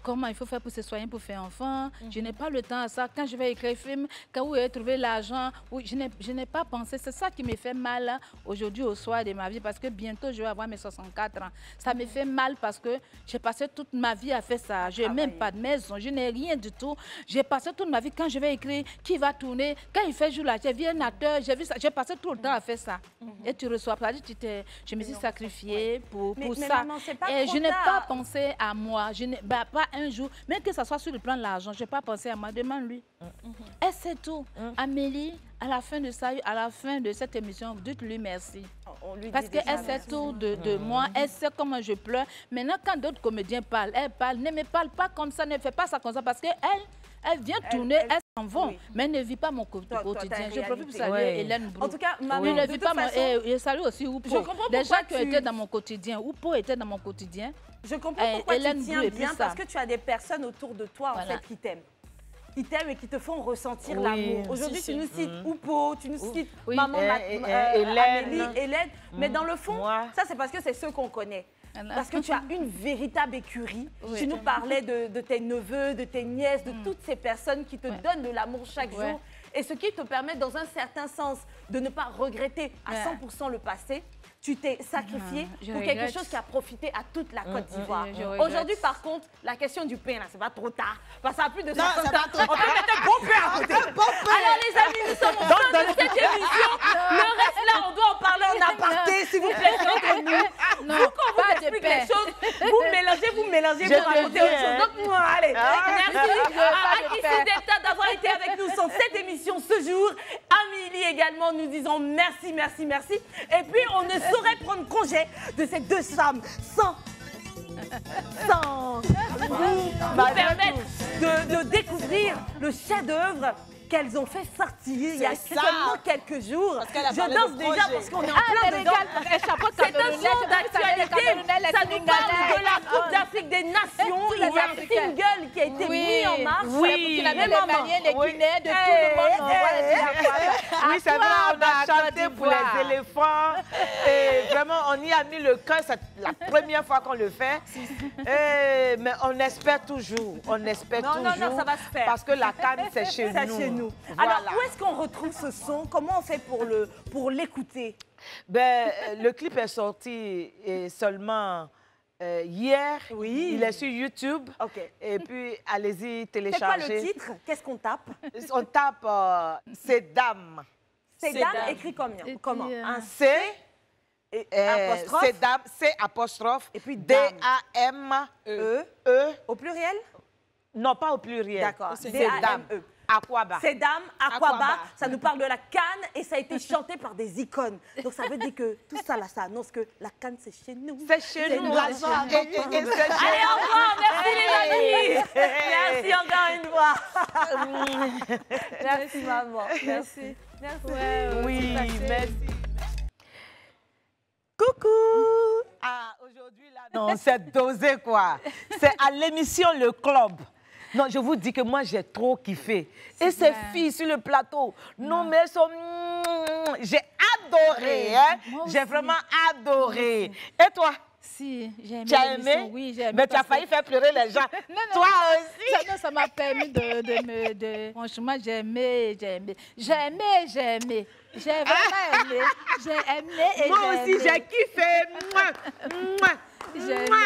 comment il faut faire pour se soigner, pour faire enfant. Je n'ai pas le temps à ça. Quand je vais écrire film, quand où j'ai trouvé l'argent, je n'ai pas pensé. C'est ça qui me fait mal aujourd'hui au soir de ma vie parce que bientôt je vais avoir mes 64 ans. Ça me fait mal parce que j'ai passé toute ma vie à faire ça. Je n'ai même pas de maison, je n'ai rien du tout. J'ai passé toute ma vie, quand je vais écrire, qui va tourner, quand il fait jour là, j'ai vu un acteur, j'ai vu ça. J'ai passé tout le temps à faire ça. Et tu reçois pas, je me suis sacrifiée pour ça. Maman, et je n'ai pas pensé à moi. Pas un jour, même que ce soit sur le plan de l'argent, je n'ai pas pensé à moi. Demande-lui. Et c'est tout. Amélie, à la fin de ça, à la fin de cette émission, dites-lui merci. Parce qu'elle sait tout de moi, elle sait comment je pleure. Maintenant, quand d'autres comédiens parlent, elle parle, ne me parle pas comme ça, ne fais pas ça comme ça, parce qu'elle vient tourner, elle s'en va, mais elle ne vit pas mon quotidien. Je profite pour saluer Hélène Brou. En tout cas, maman, ne vit pas je salue aussi Oupo. Des gens qui étaient dans mon quotidien. Oupo était dans mon quotidien. Je comprends pourquoi tu tiens bien, parce que tu as des personnes autour de toi, en fait, qui t'aiment. Qui t'aiment et qui te font ressentir l'amour. Aujourd'hui, tu nous cites Oupo, tu nous cites maman, Amélie, Hélène. Mais dans le fond, ça, c'est parce que c'est ceux qu'on connaît. Parce que tu as une véritable écurie. Tu nous parlais de tes neveux, de tes nièces, de toutes ces personnes qui te donnent de l'amour chaque jour. Et ce qui te permet, dans un certain sens, de ne pas regretter à 100% le passé. Tu t'es sacrifié pour quelque chose qui a profité à toute la Côte d'Ivoire. Aujourd'hui, par contre, la question du pain, là, c'est pas trop tard. Parce que ça a plus de 50 ans. On peut mettre un bon pain à côté. Alors, les amis, nous sommes en fin de cette émission. Le reste, là, on doit en parler en aparté, s'il vous plaît, entre nous. Vous, quand vous expliquez les choses, vous mélangez, vous racontez autre chose. Donc, moi, allez. Merci à Kissy Delta d'avoir été avec nous sur cette émission ce jour. Amélie également, nous disons merci, merci, merci. Et puis, on ne saurait prendre congé de ces deux femmes sans vous permettre de découvrir le chef-d'œuvre qu'elles ont fait sortir il y a seulement quelques jours. Je danse déjà parce qu'on est en plein dedans. C'est un son d'actualité. Ça nous parle de la Coupe d'Afrique des Nations. Il y a un single qui a été mis en marche. Oui, les Maliens, les Guinéens, de tout le monde. Oui, c'est vrai, on a chanté pour les éléphants. Et vraiment, on y a mis le cœur. C'est la première fois qu'on le fait. Mais on espère toujours. On espère toujours. Non, ça va se faire. Parce que la canne, c'est chez nous. Voilà. Alors, où est-ce qu'on retrouve ce son? Comment on fait pour l'écouter? Le clip est sorti seulement hier. Oui. Il est sur YouTube. Et puis, allez-y, télécharger. C'est quoi le titre? Qu'est-ce qu'on tape? On tape C'est Dame. C'est Dame écrit comment? Un C apostrophe. C'est Dame, C apostrophe. Et puis D-A-M-E. Au pluriel? Non, pas au pluriel. D'accord. C'est Dame. Aquaba. C'est Dame, Aquaba, ça nous parle de la canne et ça a été chanté par des icônes. Donc ça veut dire que tout ça là, ça annonce que la canne c'est chez nous. C'est chez nous. Allez, au revoir, merci les amis. Merci encore une fois. Merci maman. Merci. Oui, merci. Coucou. Aujourd'hui là, non, c'est dosé quoi. C'est à l'émission Le Club. Non, je vous dis que moi, j'ai trop kiffé. Et ces filles sur le plateau, non, mais elles sont... J'ai adoré, hein. J'ai vraiment adoré. Et toi? Si, j'ai aimé. Tu as aimé? Oui, j'ai aimé. Mais tu as failli faire pleurer les gens. Non, toi aussi? Ça m'a permis de... Franchement, j'ai aimé. J'ai vraiment aimé. J'ai aimé et moi aussi, j'ai kiffé. J'ai aimé.